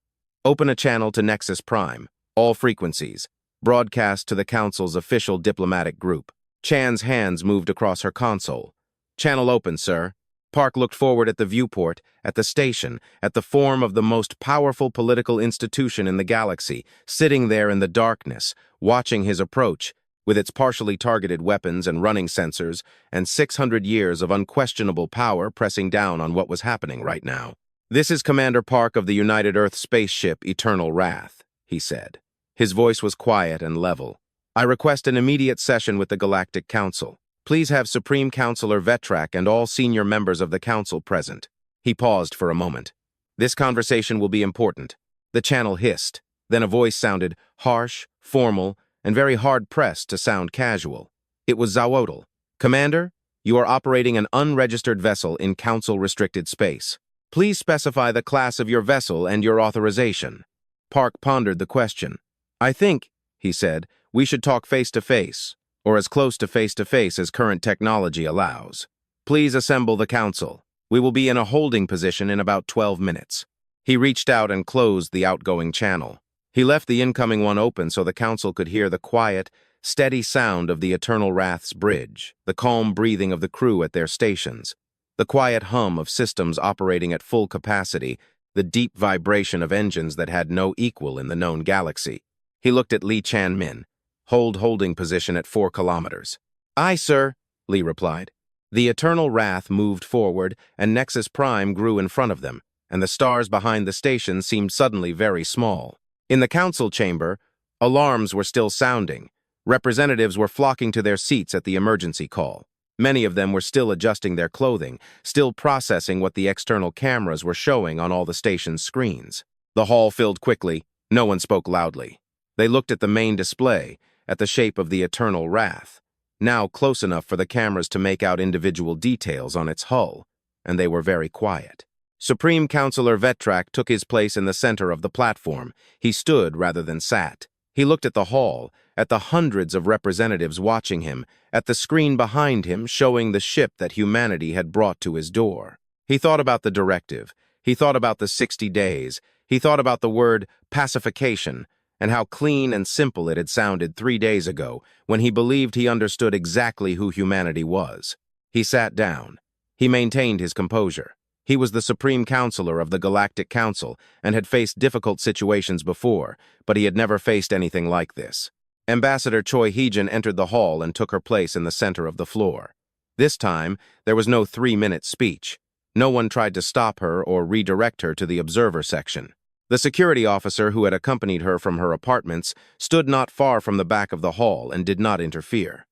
Open a channel to Nexus Prime, all frequencies. Broadcast to the Council's official diplomatic group. Chan's hands moved across her console. Channel open, sir. Park looked forward at the viewport, at the station, at the form of the most powerful political institution in the galaxy, sitting there in the darkness, watching his approach, with its partially targeted weapons and running sensors, and 600 years of unquestionable power pressing down on what was happening right now. This is Commander Park of the United Earth spaceship Eternal Wrath, he said. His voice was quiet and level. I request an immediate session with the Galactic Council. Please have Supreme Counselor Vetrak and all senior members of the Council present. He paused for a moment. This conversation will be important. The channel hissed. Then a voice sounded harsh, formal, and very hard-pressed to sound casual. It was Zawodl. Commander, you are operating an unregistered vessel in Council-restricted space. Please specify the class of your vessel and your authorization. Park pondered the question. I think, he said, we should talk face-to-face, or as close to face-to-face as current technology allows. Please assemble the Council. We will be in a holding position in about 12 minutes. He reached out and closed the outgoing channel. He left the incoming one open so the Council could hear the quiet, steady sound of the Eternal Wrath's bridge, the calm breathing of the crew at their stations, the quiet hum of systems operating at full capacity, the deep vibration of engines that had no equal in the known galaxy. He looked at Lee Chan-min. Hold holding position at 4 kilometers. Aye, sir, Lee replied. The Eternal Wrath moved forward, and Nexus Prime grew in front of them, and the stars behind the station seemed suddenly very small. In the Council chamber, alarms were still sounding. Representatives were flocking to their seats at the emergency call. Many of them were still adjusting their clothing, still processing what the external cameras were showing on all the station's screens. The hall filled quickly. No one spoke loudly. They looked at the main display, at the shape of the Eternal Wrath, now close enough for the cameras to make out individual details on its hull, and they were very quiet. Supreme Counselor Vetrak took his place in the center of the platform. He stood rather than sat. He looked at the hall, at the hundreds of representatives watching him, at the screen behind him showing the ship that humanity had brought to his door. He thought about the directive. He thought about the 60 days. He thought about the word pacification, and how clean and simple it had sounded 3 days ago when he believed he understood exactly who humanity was. He sat down. He maintained his composure. He was the Supreme Counselor of the Galactic Council and had faced difficult situations before, but he had never faced anything like this. Ambassador Choi Heejin entered the hall and took her place in the center of the floor. This time, there was no 3-minute speech. No one tried to stop her or redirect her to the observer section. The security officer who had accompanied her from her apartments stood not far from the back of the hall and did not interfere.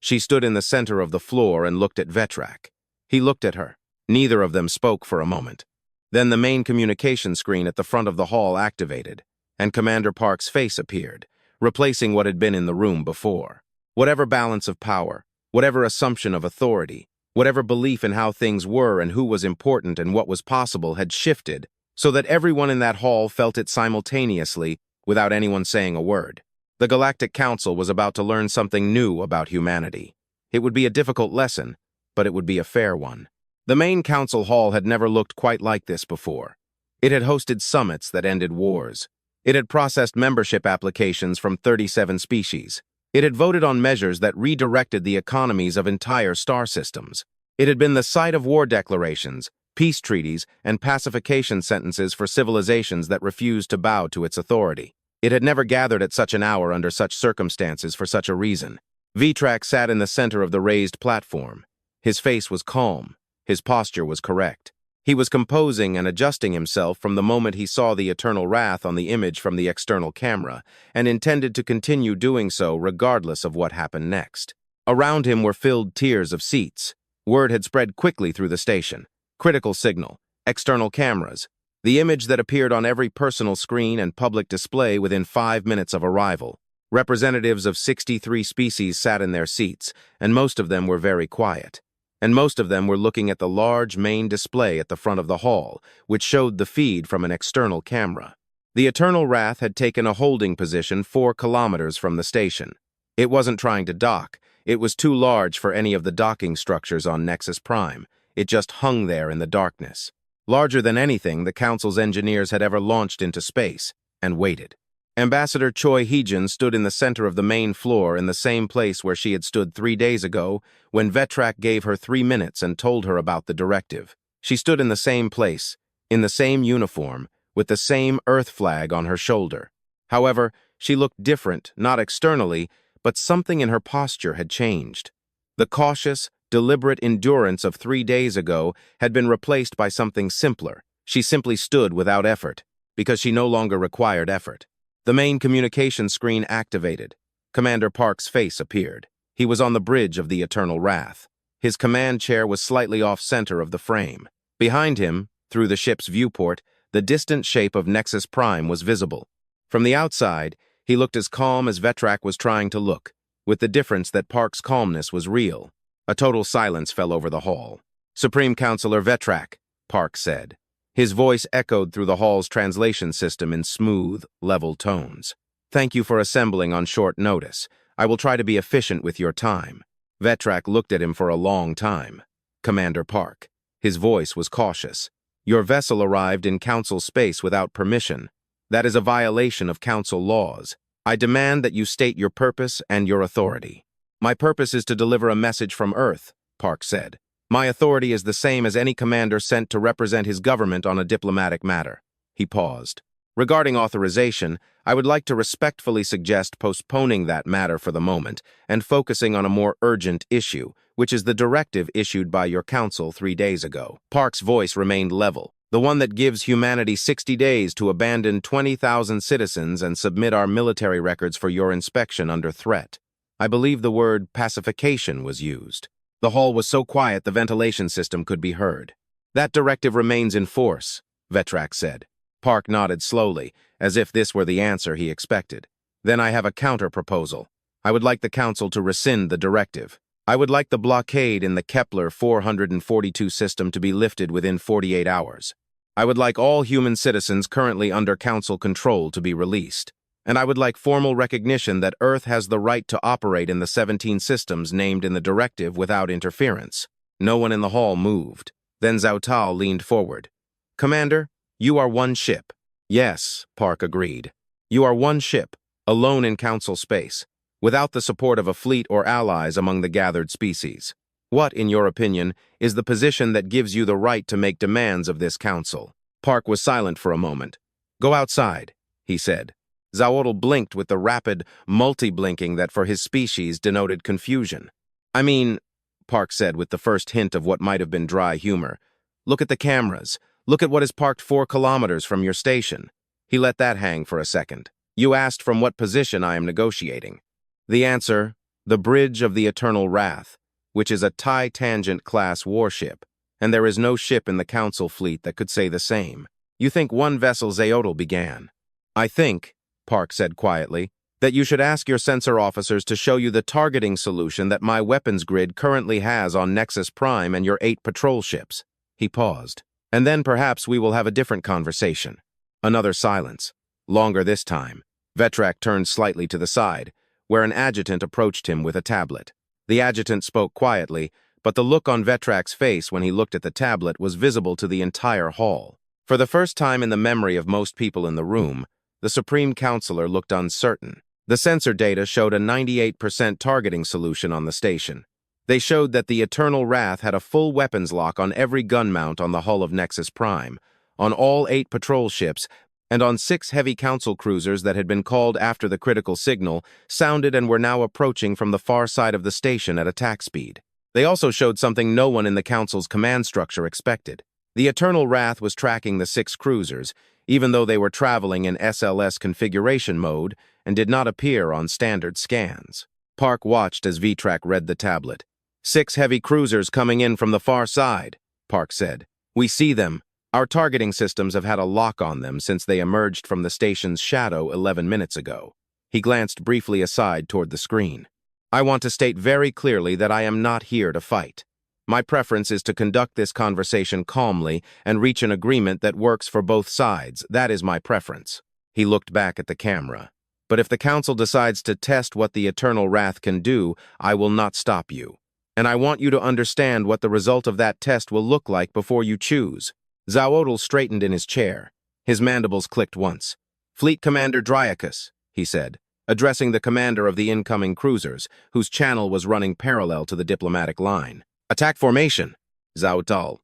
She stood in the center of the floor and looked at Vetrak. He looked at her. Neither of them spoke for a moment. Then the main communication screen at the front of the hall activated, and Commander Park's face appeared, replacing what had been in the room before. Whatever balance of power, whatever assumption of authority, whatever belief in how things were and who was important and what was possible had shifted, so that everyone in that hall felt it simultaneously without anyone saying a word. The Galactic Council was about to learn something new about humanity. It would be a difficult lesson, but it would be a fair one. The main council hall had never looked quite like this before. It had hosted summits that ended wars. It had processed membership applications from 37 species. It had voted on measures that redirected the economies of entire star systems. It had been the site of war declarations, peace treaties, and pacification sentences for civilizations that refused to bow to its authority. It had never gathered at such an hour under such circumstances for such a reason. Vetrak sat in the center of the raised platform. His face was calm. His posture was correct. He was composing and adjusting himself from the moment he saw the eternal wrath on the image from the external camera, and intended to continue doing so regardless of what happened next. Around him were filled tiers of seats. Word had spread quickly through the station. Critical signal, external cameras, the image that appeared on every personal screen and public display within 5 minutes of arrival. Representatives of 63 species sat in their seats, and most of them were very quiet. And most of them were looking at the large main display at the front of the hall, which showed the feed from an external camera. The Eternal Wrath had taken a holding position 4 kilometers from the station. It wasn't trying to dock. It was too large for any of the docking structures on Nexus Prime. It just hung there in the darkness. Larger than anything the Council's engineers had ever launched into space, and waited. Ambassador Choi Heejin stood in the center of the main floor in the same place where she had stood 3 days ago when Vetrak gave her 3 minutes and told her about the directive. She stood in the same place, in the same uniform, with the same Earth flag on her shoulder. However, she looked different, not externally, but something in her posture had changed. The cautious, deliberate endurance of 3 days ago had been replaced by something simpler. She simply stood without effort, because she no longer required effort. The main communication screen activated. Commander Park's face appeared. He was on the bridge of the Eternal Wrath. His command chair was slightly off-center of the frame. Behind him, through the ship's viewport, the distant shape of Nexus Prime was visible. From the outside, he looked as calm as Vetrak was trying to look, with the difference that Park's calmness was real. A total silence fell over the hall. "Supreme Counselor Vetrak," Park said. His voice echoed through the hall's translation system in smooth, level tones. "Thank you for assembling on short notice. I will try to be efficient with your time." Vetrak looked at him for a long time. "Commander Park." His voice was cautious. "Your vessel arrived in Council space without permission. That is a violation of Council laws. I demand that you state your purpose and your authority." "My purpose is to deliver a message from Earth," Park said. "My authority is the same as any commander sent to represent his government on a diplomatic matter." He paused. "Regarding authorization, I would like to respectfully suggest postponing that matter for the moment and focusing on a more urgent issue, which is the directive issued by your council 3 days ago." Park's voice remained level. "The one that gives humanity 60 days to abandon 20,000 citizens and submit our military records for your inspection under threat. I believe the word pacification was used." The hall was so quiet the ventilation system could be heard. "That directive remains in force," Vetrak said. Park nodded slowly, as if this were the answer he expected. "Then I have a counter-proposal. I would like the Council to rescind the directive. I would like the blockade in the Kepler 442 system to be lifted within 48 hours. I would like all human citizens currently under Council control to be released. And I would like formal recognition that Earth has the right to operate in the 17 systems named in the directive without interference." No one in the hall moved. Then Zhao Tao leaned forward. "Commander, you are one ship." "Yes," Park agreed. "You are one ship, alone in Council space, without the support of a fleet or allies among the gathered species. What, in your opinion, is the position that gives you the right to make demands of this Council?" Park was silent for a moment. "Go outside," he said. Zaotl blinked with the rapid, multi-blinking that for his species denoted confusion. I mean, Park said with the first hint of what might have been dry humor, look at the cameras. Look at what is parked 4 kilometers from your station. He let that hang for a second. You asked from what position I am negotiating. The answer, the Bridge of the Eternal Wrath, which is a TIE-Tangent-class warship, and there is no ship in the Council fleet that could say the same. You think one vessel Zaotl began. I think, Park said quietly, that you should ask your sensor officers to show you the targeting solution that my weapons grid currently has on Nexus Prime and your 8 patrol ships. He paused. And then perhaps we will have a different conversation. Another silence. Longer this time. Vetrak turned slightly to the side, where an adjutant approached him with a tablet. The adjutant spoke quietly, but the look on Vetrak's face when he looked at the tablet was visible to the entire hall. For the first time in the memory of most people in the room, the Supreme Counselor looked uncertain. The sensor data showed a 98% targeting solution on the station. They showed that the Eternal Wrath had a full weapons lock on every gun mount on the hull of Nexus Prime, on all 8 patrol ships, and on 6 heavy council cruisers that had been called after the critical signal, sounded and were now approaching from the far side of the station at attack speed. They also showed something no one in the Council's command structure expected. The Eternal Wrath was tracking the 6 cruisers, even though they were traveling in SLS configuration mode and did not appear on standard scans. Park watched as Vetrak read the tablet. 6 heavy cruisers coming in from the far side, Park said. We see them. Our targeting systems have had a lock on them since they emerged from the station's shadow 11 minutes ago. He glanced briefly aside toward the screen. I want to state very clearly that I am not here to fight. My preference is to conduct this conversation calmly and reach an agreement that works for both sides. That is my preference. He looked back at the camera. But if the Council decides to test what the Eternal Wrath can do, I will not stop you. And I want you to understand what the result of that test will look like before you choose. Zaotl straightened in his chair. His mandibles clicked once. Fleet Commander Dryacus, he said, addressing the commander of the incoming cruisers, whose channel was running parallel to the diplomatic line. Attack formation, Zaotl.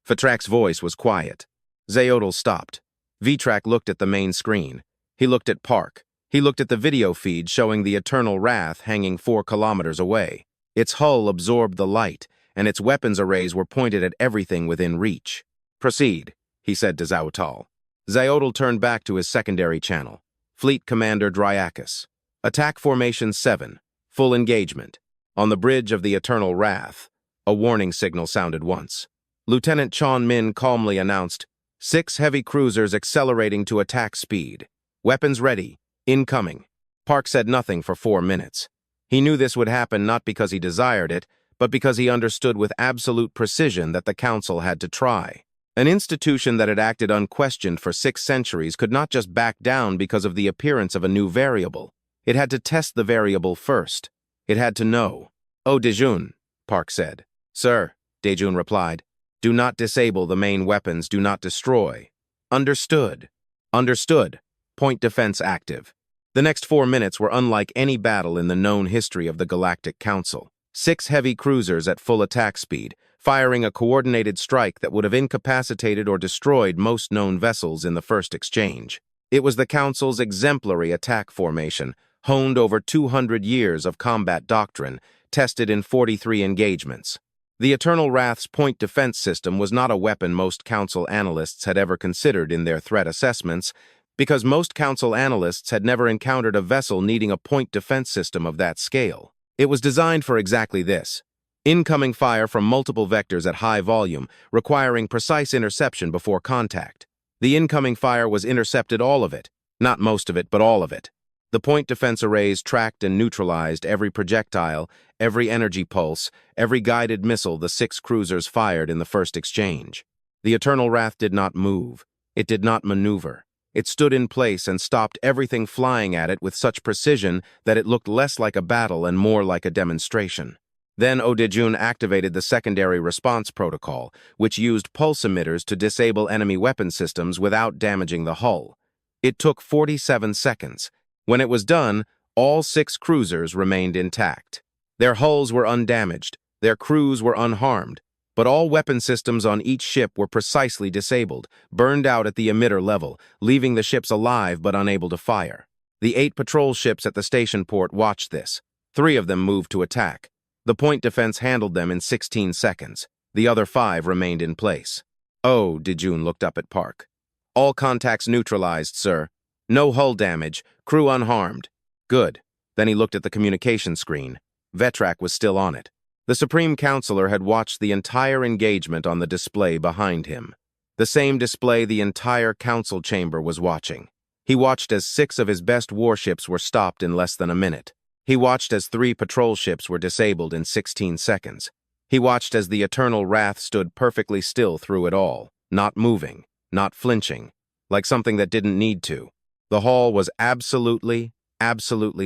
Vetrak's voice was quiet. Zaotl stopped. Vetrak looked at the main screen. He looked at Park. He looked at the video feed showing the Eternal Wrath hanging 4 kilometers away. Its hull absorbed the light, and its weapons arrays were pointed at everything within reach. Proceed, he said to Zaotl. Zaotl turned back to his secondary channel. Fleet Commander Dryacus. Attack Formation 7. Full engagement. On the Bridge of the Eternal Wrath. A warning signal sounded once. Lieutenant Chon Min calmly announced, 6 heavy cruisers accelerating to attack speed. Weapons ready. Incoming. Park said nothing for 4 minutes. He knew this would happen not because he desired it, but because he understood with absolute precision that the Council had to try. An institution that had acted unquestioned for 6 centuries could not just back down because of the appearance of a new variable. It had to test the variable first. It had to know. Oh, Dejun, Park said. Sir, Dejun replied. Do not disable the main weapons, do not destroy. Understood. Understood. Point defense active. The next 4 minutes were unlike any battle in the known history of the Galactic Council. 6 heavy cruisers at full attack speed, firing a coordinated strike that would have incapacitated or destroyed most known vessels in the first exchange. It was the Council's exemplary attack formation, honed over 200 years of combat doctrine, tested in 43 engagements. The Eternal Wrath's point defense system was not a weapon most Council analysts had ever considered in their threat assessments, because most Council analysts had never encountered a vessel needing a point defense system of that scale. It was designed for exactly this. Incoming fire from multiple vectors at high volume, requiring precise interception before contact. The incoming fire was intercepted, all of it. Not most of it, but all of it. The point defense arrays tracked and neutralized every projectile, every energy pulse, every guided missile the 6 cruisers fired in the first exchange. The Eternal Wrath did not move. It did not maneuver. It stood in place and stopped everything flying at it with such precision that it looked less like a battle and more like a demonstration. Then Odejun activated the secondary response protocol, which used pulse emitters to disable enemy weapon systems without damaging the hull. It took 47 seconds. When it was done, all 6 cruisers remained intact. Their hulls were undamaged, their crews were unharmed, but all weapon systems on each ship were precisely disabled, burned out at the emitter level, leaving the ships alive but unable to fire. The 8 patrol ships at the station port watched this. 3 of them moved to attack. The point defense handled them in 16 seconds. The other 5 remained in place. Oh, Heejin looked up at Park. All contacts neutralized, sir. No hull damage, crew unharmed. Good. Then he looked at the communication screen. Vetrak was still on it. The Supreme Counselor had watched the entire engagement on the display behind him. The same display the entire council chamber was watching. He watched as 6 of his best warships were stopped in less than a minute. He watched as 3 patrol ships were disabled in 16 seconds. He watched as the Eternal Wrath stood perfectly still through it all, not moving, not flinching, like something that didn't need to. The hall was absolutely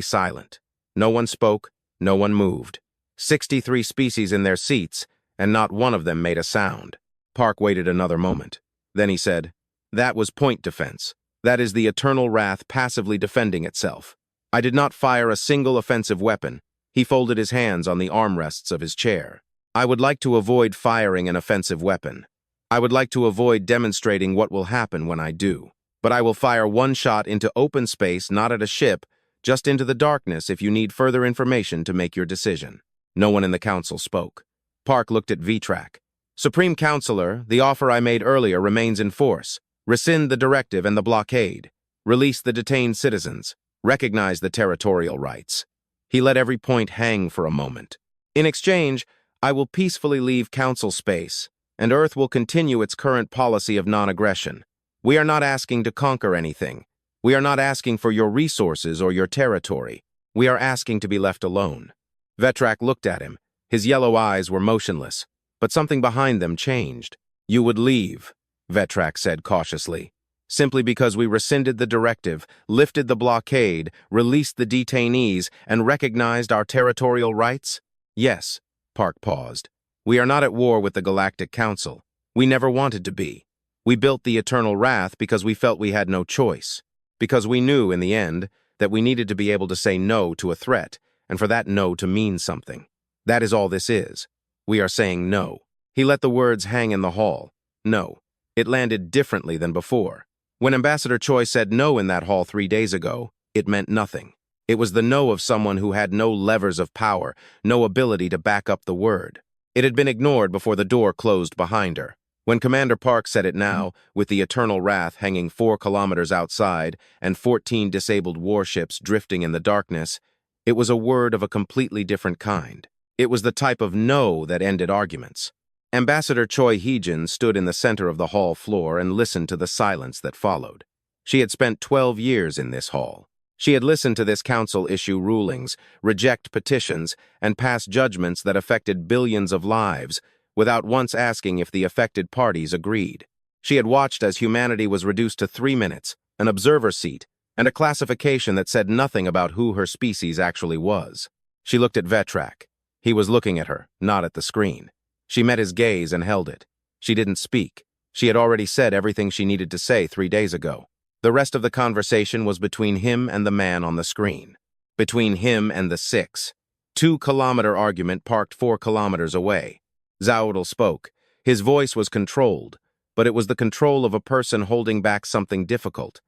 silent. No one spoke, no one moved. 63 species in their seats, and not one of them made a sound. Park waited another moment. Then he said, "That was point defense. That is the Eternal Wrath passively defending itself. I did not fire a single offensive weapon." He folded his hands on the armrests of his chair. "I would like to avoid firing an offensive weapon. I would like to avoid demonstrating what will happen when I do. But I will fire one shot into open space, not at a ship, just into the darkness if you need further information to make your decision." No one in the council spoke. Park looked at Vetrak. "Supreme Counselor, the offer I made earlier remains in force. Rescind the directive and the blockade. Release the detained citizens. Recognize the territorial rights." He let every point hang for a moment. "In exchange, I will peacefully leave council space, and Earth will continue its current policy of non-aggression. We are not asking to conquer anything. We are not asking for your resources or your territory. We are asking to be left alone." Vetrak looked at him. His yellow eyes were motionless, but something behind them changed. "You would leave," Vetrak said cautiously, "simply because we rescinded the directive, lifted the blockade, released the detainees, and recognized our territorial rights?" "Yes," Park paused. "We are not at war with the Galactic Council. We never wanted to be. We built the Eternal Wrath because we felt we had no choice. Because we knew, in the end, that we needed to be able to say no to a threat, and for that no to mean something. That is all this is. We are saying no." He let the words hang in the hall. No. It landed differently than before. When Ambassador Choi said no in that hall 3 days ago, it meant nothing. It was the no of someone who had no levers of power, no ability to back up the word. It had been ignored before the door closed behind her. When Commander Park said it now, with the Eternal Wrath hanging 4 kilometers outside and 14 disabled warships drifting in the darkness, it was a word of a completely different kind. It was the type of no that ended arguments. Ambassador Choi Heejin stood in the center of the hall floor and listened to the silence that followed. She had spent 12 years in this hall. She had listened to this council issue rulings, reject petitions, and pass judgments that affected billions of lives, without once asking if the affected parties agreed. She had watched as humanity was reduced to 3 minutes, an observer seat, and a classification that said nothing about who her species actually was. She looked at Vetrak. He was looking at her, not at the screen. She met his gaze and held it. She didn't speak. She had already said everything she needed to say 3 days ago. The rest of the conversation was between him and the man on the screen. Between him and the 6. 2-kilometer argument parked 4 kilometers away. Zaudel spoke. His voice was controlled, but it was the control of a person holding back something difficult.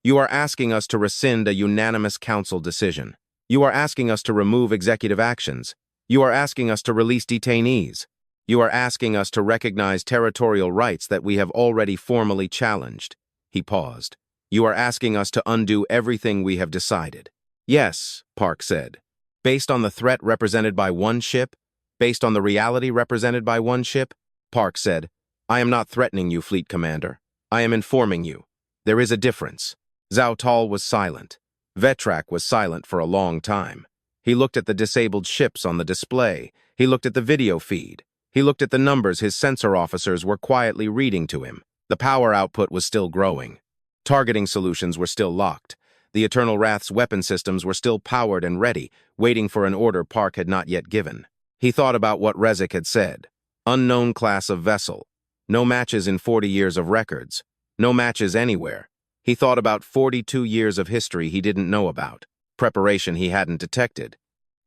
"You are asking us to rescind a unanimous council decision. You are asking us to remove executive actions. You are asking us to release detainees. You are asking us to recognize territorial rights that we have already formally challenged." He paused. "You are asking us to undo everything we have decided." "Yes," Park said. "Based on the threat represented by one ship? Based on the reality represented by one ship?" Park said, "I am not threatening you, Fleet Commander. I am informing you. There is a difference." Zhao Tal was silent. Vetrak was silent for a long time. He looked at the disabled ships on the display. He looked at the video feed. He looked at the numbers his sensor officers were quietly reading to him. The power output was still growing. Targeting solutions were still locked. The Eternal Wrath's weapon systems were still powered and ready, waiting for an order Park had not yet given. He thought about what Rethink had said. Unknown class of vessel. No matches in 40 years of records. No matches anywhere. He thought about 42 years of history he didn't know about. Preparation he hadn't detected.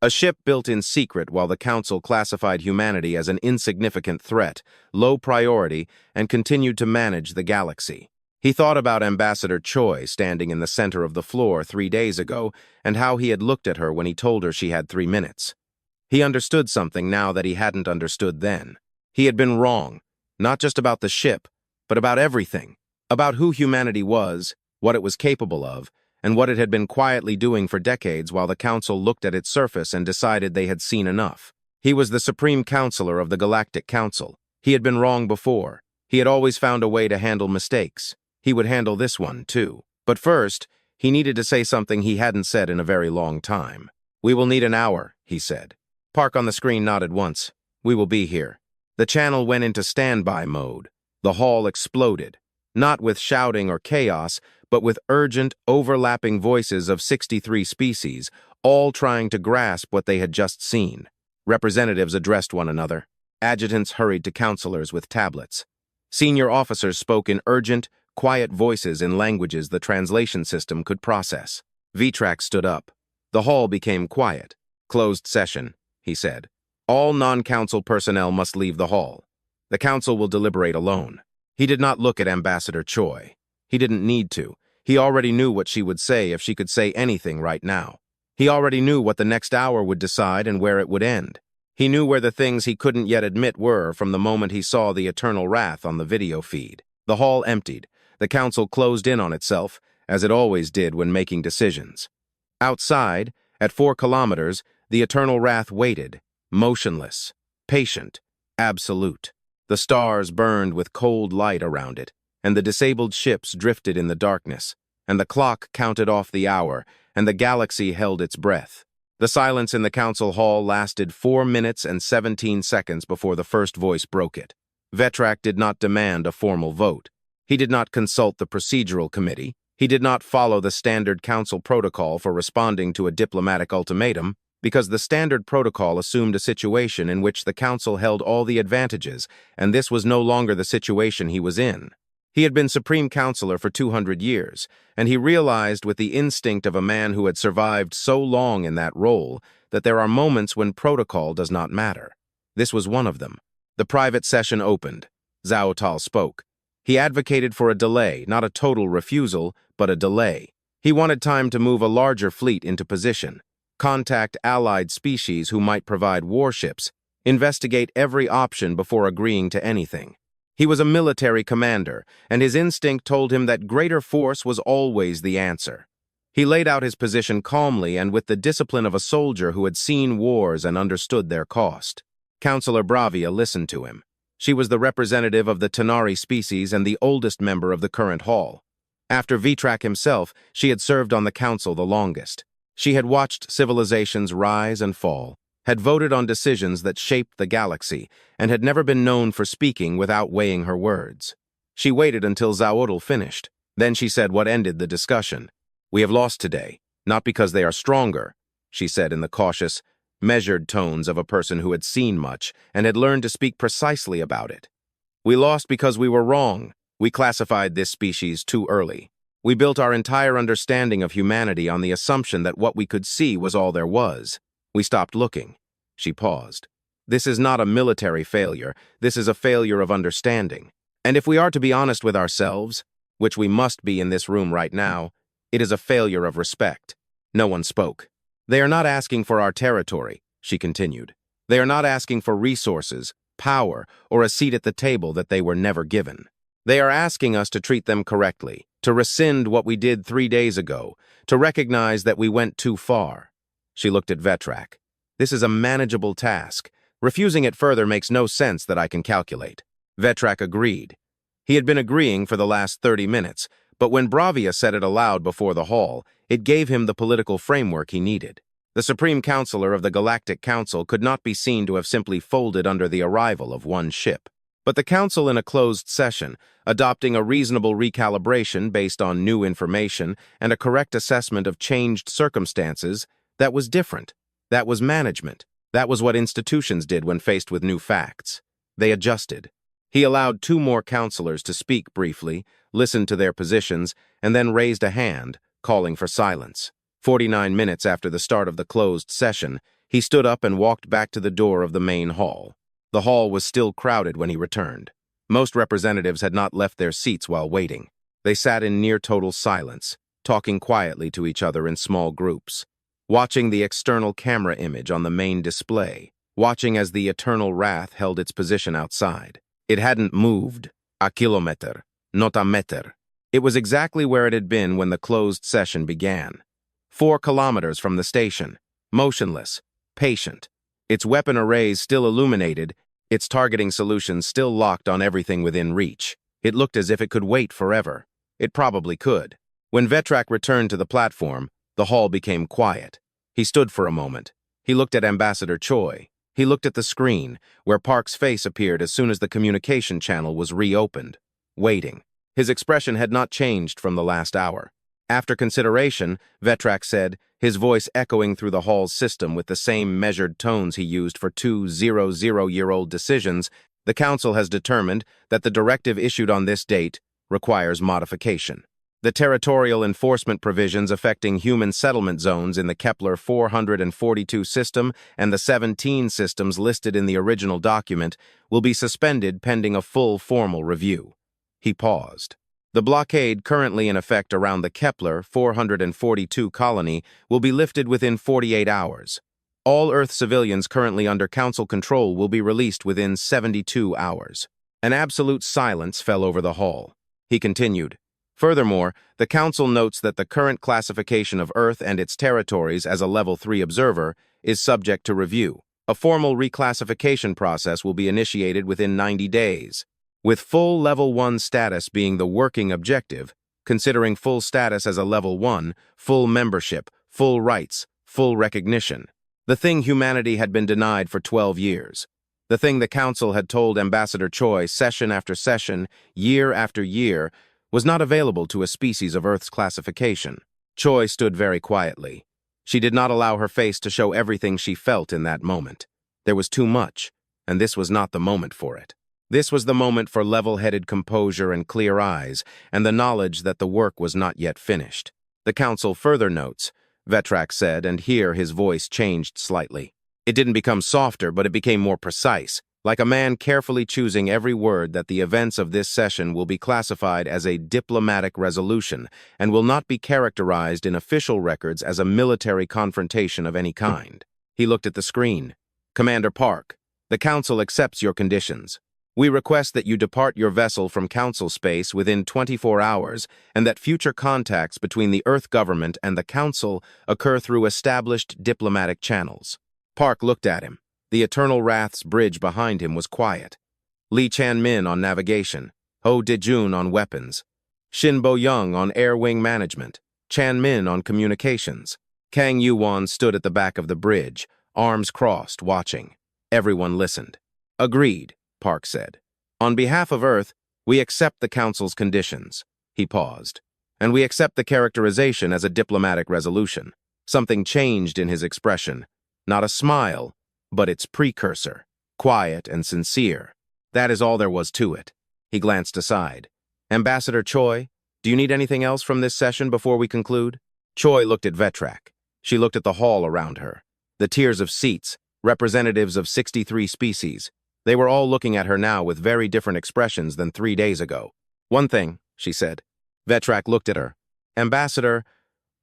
A ship built in secret while the Council classified humanity as an insignificant threat, low priority, and continued to manage the galaxy. He thought about Ambassador Choi standing in the center of the floor 3 days ago and how he had looked at her when he told her she had 3 minutes. He understood something now that he hadn't understood then. He had been wrong, not just about the ship, but about everything, about who humanity was, what it was capable of, and what it had been quietly doing for decades while the Council looked at its surface and decided they had seen enough. He was the Supreme Counselor of the Galactic Council. He had been wrong before. He had always found a way to handle mistakes. He would handle this one, too. But first, he needed to say something he hadn't said in a very long time. "We will need an hour," he said. Park on the screen nodded once. "We will be here." The channel went into standby mode. The hall exploded, not with shouting or chaos, but with urgent, overlapping voices of 63 species, all trying to grasp what they had just seen. Representatives addressed one another. Adjutants hurried to counselors with tablets. Senior officers spoke in urgent, quiet voices in languages the translation system could process. Vetrak stood up. The hall became quiet. "Closed session," he said. "All non-council personnel must leave the hall. The council will deliberate alone." He did not look at Ambassador Choi. He didn't need to. He already knew what she would say if she could say anything right now. He already knew what the next hour would decide and where it would end. He knew where the things he couldn't yet admit were from the moment he saw the eternal wrath on the video feed. The hall emptied. The council closed in on itself, as it always did when making decisions. Outside, at 4 kilometers, the eternal wrath waited, motionless, patient, absolute. The stars burned with cold light around it, and the disabled ships drifted in the darkness, and the clock counted off the hour, and the galaxy held its breath. The silence in the council hall lasted 4 minutes and 17 seconds before the first voice broke it. Vetrak did not demand a formal vote. He did not consult the procedural committee. He did not follow the standard council protocol for responding to a diplomatic ultimatum, because the standard protocol assumed a situation in which the council held all the advantages, and this was no longer the situation he was in. He had been Supreme Counselor for 200 years, and he realized with the instinct of a man who had survived so long in that role that there are moments when protocol does not matter. This was one of them. The private session opened. Zhao Tal spoke. He advocated for a delay, not a total refusal, but a delay. He wanted time to move a larger fleet into position, contact allied species who might provide warships, investigate every option before agreeing to anything. He was a military commander, and his instinct told him that greater force was always the answer. He laid out his position calmly and with the discipline of a soldier who had seen wars and understood their cost. Councillor Bravia listened to him. She was the representative of the Tanari species and the oldest member of the current hall. After Vetrak himself, she had served on the council the longest. She had watched civilizations rise and fall, had voted on decisions that shaped the galaxy, and had never been known for speaking without weighing her words. She waited until Zaotl finished. Then she said what ended the discussion. "We have lost today, not because they are stronger," she said in the cautious, measured tones of a person who had seen much and had learned to speak precisely about it. "We lost because we were wrong. We classified this species too early. We built our entire understanding of humanity on the assumption that what we could see was all there was. We stopped looking." She paused. "This is not a military failure. This is a failure of understanding. And if we are to be honest with ourselves, which we must be in this room right now, it is a failure of respect." No one spoke. "They are not asking for our territory," she continued. "They are not asking for resources, power, or a seat at the table that they were never given. They are asking us to treat them correctly, to rescind what we did 3 days ago, to recognize that we went too far." She looked at Vetrak. "This is a manageable task. Refusing it further makes no sense that I can calculate." Vetrak agreed. He had been agreeing for the last 30 minutes, but when Bravia said it aloud before the hall, it gave him the political framework he needed. The Supreme Counselor of the Galactic Council could not be seen to have simply folded under the arrival of one ship. But the Council in a closed session, adopting a reasonable recalibration based on new information and a correct assessment of changed circumstances, that was different. That was management. That was what institutions did when faced with new facts. They adjusted. He allowed 2 more counselors to speak briefly, listened to their positions, and then raised a hand, calling for silence. 49 minutes after the start of the closed session, he stood up and walked back to the door of the main hall. The hall was still crowded when he returned. Most representatives had not left their seats while waiting. They sat in near-total silence, talking quietly to each other in small groups, watching the external camera image on the main display, watching as the eternal wrath held its position outside. It hadn't moved, a kilometer, not a meter. It was exactly where it had been when the closed session began. 4 kilometers from the station, motionless, patient, its weapon arrays still illuminated, its targeting solutions still locked on everything within reach. It looked as if it could wait forever. It probably could. When Vetrak returned to the platform, the hall became quiet. He stood for a moment. He looked at Ambassador Choi. He looked at the screen, where Park's face appeared as soon as the communication channel was reopened. Waiting. His expression had not changed from the last hour. After consideration, Vetrak said, his voice echoing through the hall's system with the same measured tones he used for 2 00-year-old decisions, the Council has determined that the directive issued on this date requires modification. The territorial enforcement provisions affecting human settlement zones in the Kepler 442 system and the 17 systems listed in the original document will be suspended pending a full formal review. He paused. The blockade currently in effect around the Kepler 442 colony will be lifted within 48 hours. All Earth civilians currently under Council control will be released within 72 hours. An absolute silence fell over the hall. He continued, furthermore, the Council notes that the current classification of Earth and its territories as a Level 3 observer is subject to review. A formal reclassification process will be initiated within 90 days. With full Level 1 status being the working objective, considering full status as a Level 1, full membership, full rights, full recognition. The thing humanity had been denied for 12 years. The thing the Council had told Ambassador Choi session after session, year after year, was not available to a species of Earth's classification. Choi stood very quietly. She did not allow her face to show everything she felt in that moment. There was too much, and this was not the moment for it. This was the moment for level-headed composure and clear eyes, and the knowledge that the work was not yet finished. The Council further notes, Vetrak said, and here his voice changed slightly. It didn't become softer, but it became more precise, like a man carefully choosing every word that the events of this session will be classified as a diplomatic resolution and will not be characterized in official records as a military confrontation of any kind. He looked at the screen. Commander Park, the Council accepts your conditions. We request that you depart your vessel from Council space within 24 hours and that future contacts between the Earth government and the Council occur through established diplomatic channels. Park looked at him. The Eternal Wrath's bridge behind him was quiet. Lee Chan-min on navigation, Ho De-jun on weapons, Shin Bo-young on air wing management, Chan-min on communications. Kang Yu-won stood at the back of the bridge, arms crossed, watching. Everyone listened. Agreed, Park said. On behalf of Earth, we accept the Council's conditions. He paused. And we accept the characterization as a diplomatic resolution. Something changed in his expression. Not a smile, but its precursor. Quiet and sincere. That is all there was to it. He glanced aside. Ambassador Choi, do you need anything else from this session before we conclude? Choi looked at Vetrak. She looked at the hall around her. The tiers of seats, representatives of 63 species. They were all looking at her now with very different expressions than 3 days ago. One thing, she said. Vetrak looked at her. Ambassador,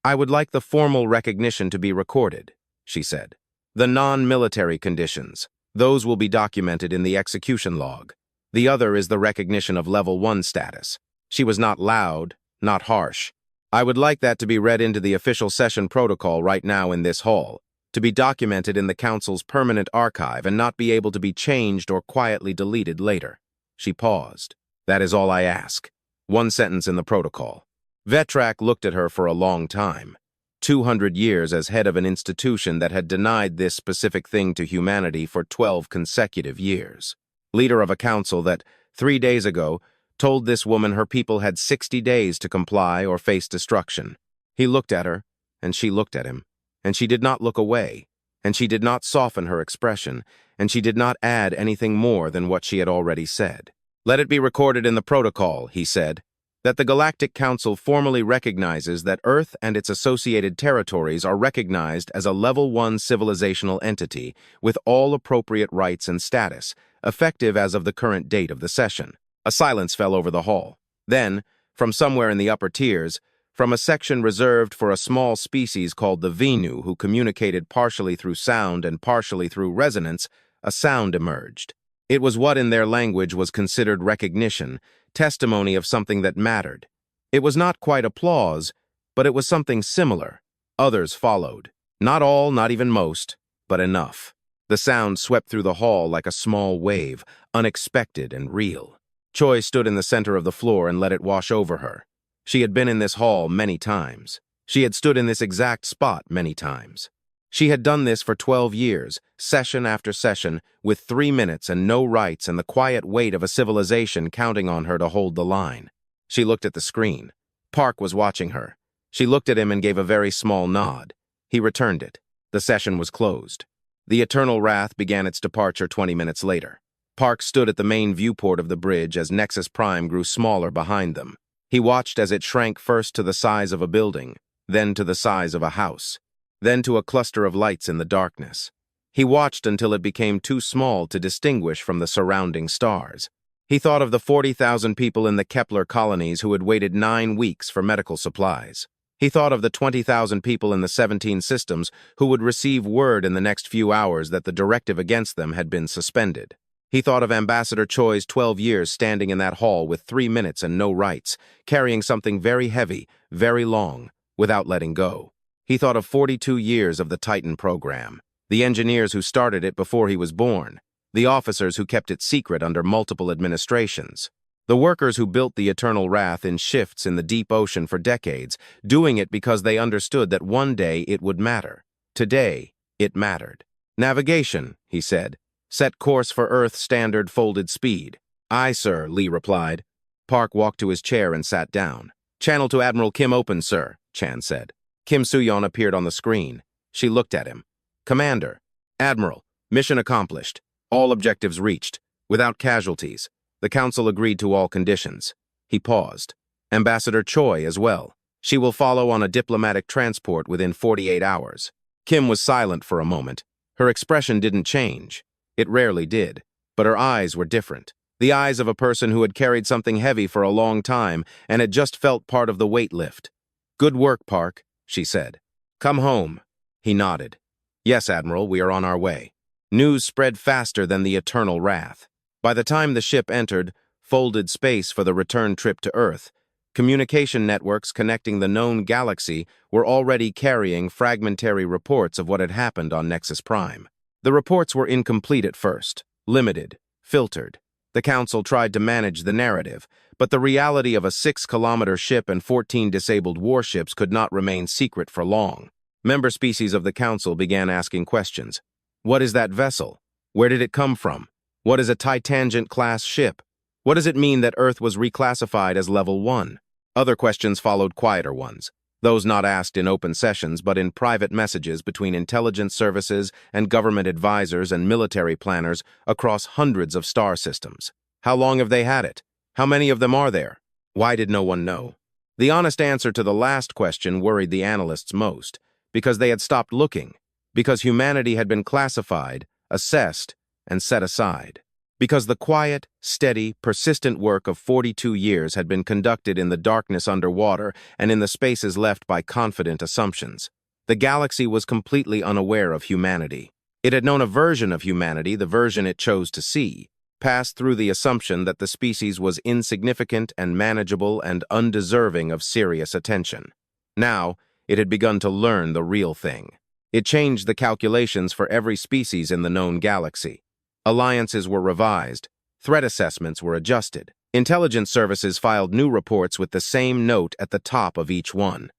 I would like the formal recognition to be recorded, she said. The non-military conditions. Those will be documented in the execution log. The other is the recognition of Level 1 status. She was not loud, not harsh. I would like that to be read into the official session protocol right now in this hall, to be documented in the Council's permanent archive and not be able to be changed or quietly deleted later. She paused. That is all I ask. One sentence in the protocol. Vetrak looked at her for a long time. 200 years as head of an institution that had denied this specific thing to humanity for 12 consecutive years. Leader of a council that, 3 days ago, told this woman her people had 60 days to comply or face destruction. He looked at her, and she looked at him, and she did not look away, and she did not soften her expression, and she did not add anything more than what she had already said. Let it be recorded in the protocol, he said, that the Galactic Council formally recognizes that Earth and its associated territories are recognized as a Level 1 civilizational entity with all appropriate rights and status, effective as of the current date of the session. A silence fell over the hall. Then, From somewhere in the upper tiers, from a section reserved for a small species called the Venu who communicated partially through sound and partially through resonance, a sound emerged. It was what in their language was considered recognition, testimony of something that mattered. It was not quite applause, but it was something similar. Others followed. Not all, not even most, but enough. The sound swept through the hall like a small wave, unexpected and real. Choi stood in the center of the floor and let it wash over her. She had been in this hall many times. She had stood in this exact spot many times. She had done this for 12 years, session after session, with 3 minutes and no rights and the quiet weight of a civilization counting on her to hold the line. She looked at the screen. Park was watching her. She looked at him and gave a very small nod. He returned it. The session was closed. The Eternal Wrath began its departure 20 minutes later. Park stood at the main viewport of the bridge as Nexus Prime grew smaller behind them. He watched as it shrank first to the size of a building, then to the size of a house, then to a cluster of lights in the darkness. He watched until it became too small to distinguish from the surrounding stars. He thought of the 40,000 people in the Kepler colonies who had waited 9 weeks for medical supplies. He thought of the 20,000 people in the 17 systems who would receive word in the next few hours that the directive against them had been suspended. He thought of Ambassador Choi's 12 years standing in that hall with 3 minutes and no rights, carrying something very heavy, very long, without letting go. He thought of 42 years of the Titan program, the engineers who started it before he was born, the officers who kept it secret under multiple administrations, the workers who built the Eternal Wrath in shifts in the deep ocean for decades, doing it because they understood that one day it would matter. Today, it mattered. Navigation, he said. Set course for Earth standard folded speed. Aye, sir, Lee replied. Park walked to his chair and sat down. Channel to Admiral Kim open, sir, Chan said. Kim Soo-yeon appeared on the screen. She looked at him. Commander. Admiral. Mission accomplished. All objectives reached. Without casualties. The Council agreed to all conditions. He paused. Ambassador Choi as well. She will follow on a diplomatic transport within 48 hours. Kim was silent for a moment. Her expression didn't change. It rarely did, but her eyes were different. The eyes of a person who had carried something heavy for a long time and had just felt part of the weight lift. Good work, Park, she said. Come home. He nodded. Yes, Admiral, we are on our way. News spread faster than the Eternal Wrath. By the time the ship entered, folded space for the return trip to Earth, communication networks connecting the known galaxy were already carrying fragmentary reports of what had happened on Nexus Prime. The reports were incomplete at first, limited, filtered. The Council tried to manage the narrative, but the reality of a 6-kilometer ship and 14 disabled warships could not remain secret for long. Member species of the Council began asking questions. What is that vessel? Where did it come from? What is a Titangent-class ship? What does it mean that Earth was reclassified as Level 1? Other questions followed, quieter ones. Those not asked in open sessions but in private messages between intelligence services and government advisors and military planners across hundreds of star systems. How long have they had it? How many of them are there? Why did no one know? The honest answer to the last question worried the analysts most, because they had stopped looking, because humanity had been classified, assessed, and set aside. Because the quiet, steady, persistent work of 42 years had been conducted in the darkness underwater and in the spaces left by confident assumptions. The galaxy was completely unaware of humanity. It had known a version of humanity, the version it chose to see, passed through the assumption that the species was insignificant and manageable and undeserving of serious attention. Now, it had begun to learn the real thing. It changed the calculations for every species in the known galaxy. Alliances were revised, threat assessments were adjusted. Intelligence services filed new reports with the same note at the top of each one.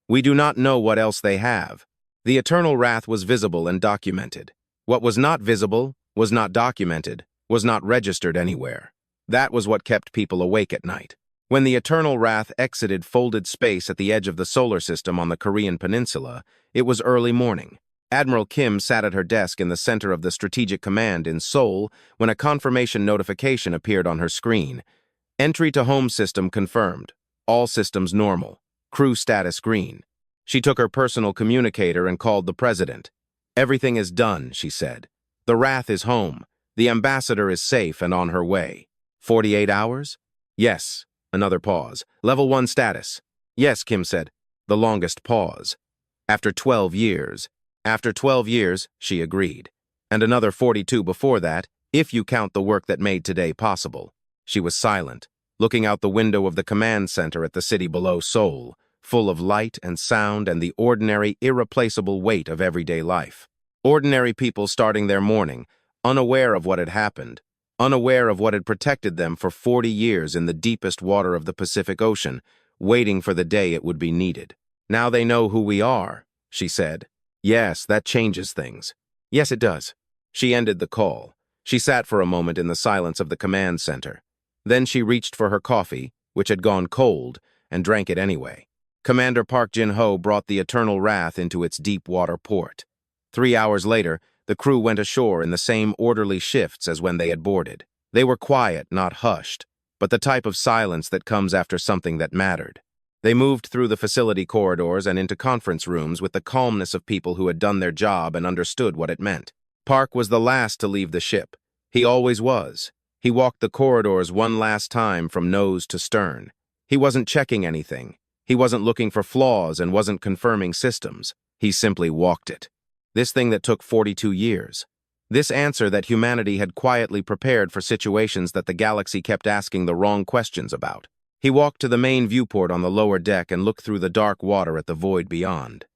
We do not know what else they have. The Eternal Wrath was visible and documented. What was not visible, was not documented, was not registered anywhere. That was what kept people awake at night. When the Eternal Wrath exited folded space at the edge of the solar system on the Korean peninsula, it was early morning. Admiral Kim sat at her desk in the center of the Strategic Command in Seoul when a confirmation notification appeared on her screen. Entry to home system confirmed. All systems normal. Crew status green. She took her personal communicator and called the president. Everything is done, she said. The Wrath is home. The ambassador is safe and on her way. 48 hours? Yes. Another pause. Level 1 status. Yes, Kim said. The longest pause. After 12 years. After 12 years, she agreed. And another 42 before that, if you count the work that made today possible. She was silent, looking out the window of the command center at the city below Seoul, full of light and sound and the ordinary, irreplaceable weight of everyday life. Ordinary people starting their morning, unaware of what had happened, unaware of what had protected them for 40 years in the deepest water of the Pacific Ocean, waiting for the day it would be needed. Now they know who we are, she said. Yes, that changes things. Yes, it does. She ended the call. She sat for a moment in the silence of the command center. Then she reached for her coffee, which had gone cold, and drank it anyway. Commander Park Jin-ho brought the Eternal Wrath into its deep water port. 3 hours later, the crew went ashore in the same orderly shifts as when they had boarded. They were quiet, not hushed, but the type of silence that comes after something that mattered. They moved through the facility corridors and into conference rooms with the calmness of people who had done their job and understood what it meant. Park was the last to leave the ship. He always was. He walked the corridors one last time from nose to stern. He wasn't checking anything. He wasn't looking for flaws and wasn't confirming systems. He simply walked it. This thing that took 42 years. This answer that humanity had quietly prepared for situations that the galaxy kept asking the wrong questions about. He walked to the main viewport on the lower deck and looked through the dark water at the void beyond.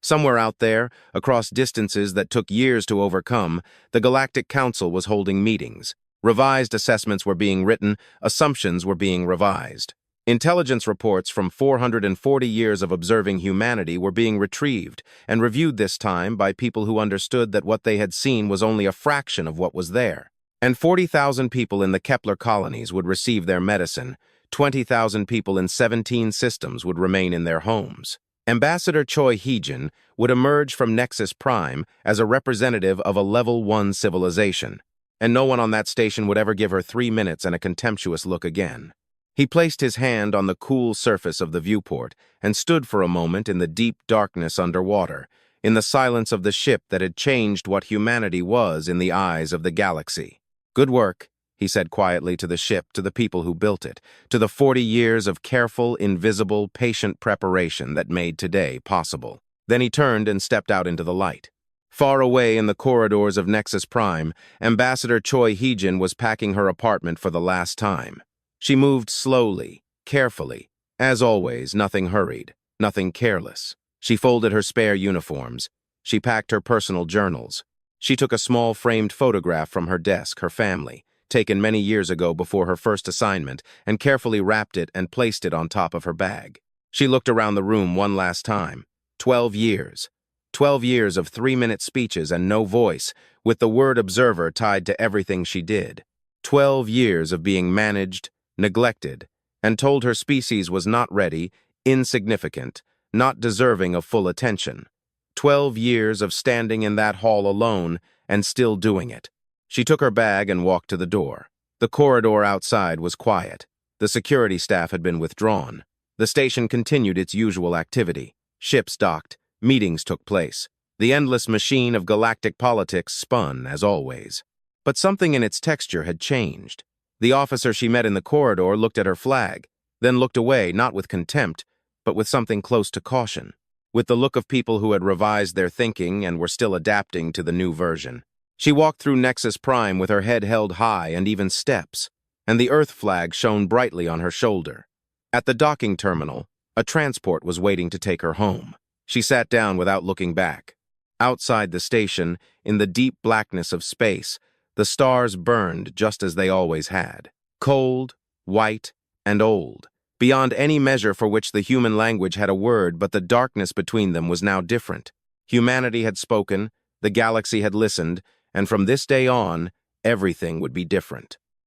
Somewhere out there, across distances that took years to overcome, the Galactic Council was holding meetings. Revised assessments were being written, assumptions were being revised. Intelligence reports from 440 years of observing humanity were being retrieved and reviewed this time by people who understood that what they had seen was only a fraction of what was there. And 40,000 people in the Kepler colonies would receive their medicine. 20,000 people in 17 systems would remain in their homes. Ambassador Choi Heejin would emerge from Nexus Prime as a representative of a Level 1 civilization, and no one on that station would ever give her 3 minutes and a contemptuous look again. He placed his hand on the cool surface of the viewport and stood for a moment in the deep darkness underwater, in the silence of the ship that had changed what humanity was in the eyes of the galaxy. Good work, he said quietly to the ship, to the people who built it, to the 40 years of careful, invisible, patient preparation that made today possible. Then he turned and stepped out into the light. Far away in the corridors of Nexus Prime, Ambassador Choi Heejin was packing her apartment for the last time. She moved slowly, carefully. As always, nothing hurried, nothing careless. She folded her spare uniforms. She packed her personal journals. She took a small framed photograph from her desk, her family, taken many years ago before her first assignment, and carefully wrapped it and placed it on top of her bag. She looked around the room one last time. 12 years. 12 years of 3-minute speeches and no voice, with the word observer tied to everything she did. 12 years of being managed, neglected, and told her species was not ready, insignificant, not deserving of full attention. 12 years of standing in that hall alone and still doing it. She took her bag and walked to the door. The corridor outside was quiet. The security staff had been withdrawn. The station continued its usual activity. Ships docked. Meetings took place. The endless machine of galactic politics spun, as always. But something in its texture had changed. The officer she met in the corridor looked at her flag, then looked away, not with contempt, but with something close to caution, with the look of people who had revised their thinking and were still adapting to the new version. She walked through Nexus Prime with her head held high and even steps, and the Earth flag shone brightly on her shoulder. At the docking terminal, a transport was waiting to take her home. She sat down without looking back. Outside the station, in the deep blackness of space, the stars burned just as they always had. Cold, white, and old, beyond any measure for which the human language had a word, but the darkness between them was now different. Humanity had spoken, the galaxy had listened, and from this day on, everything would be different.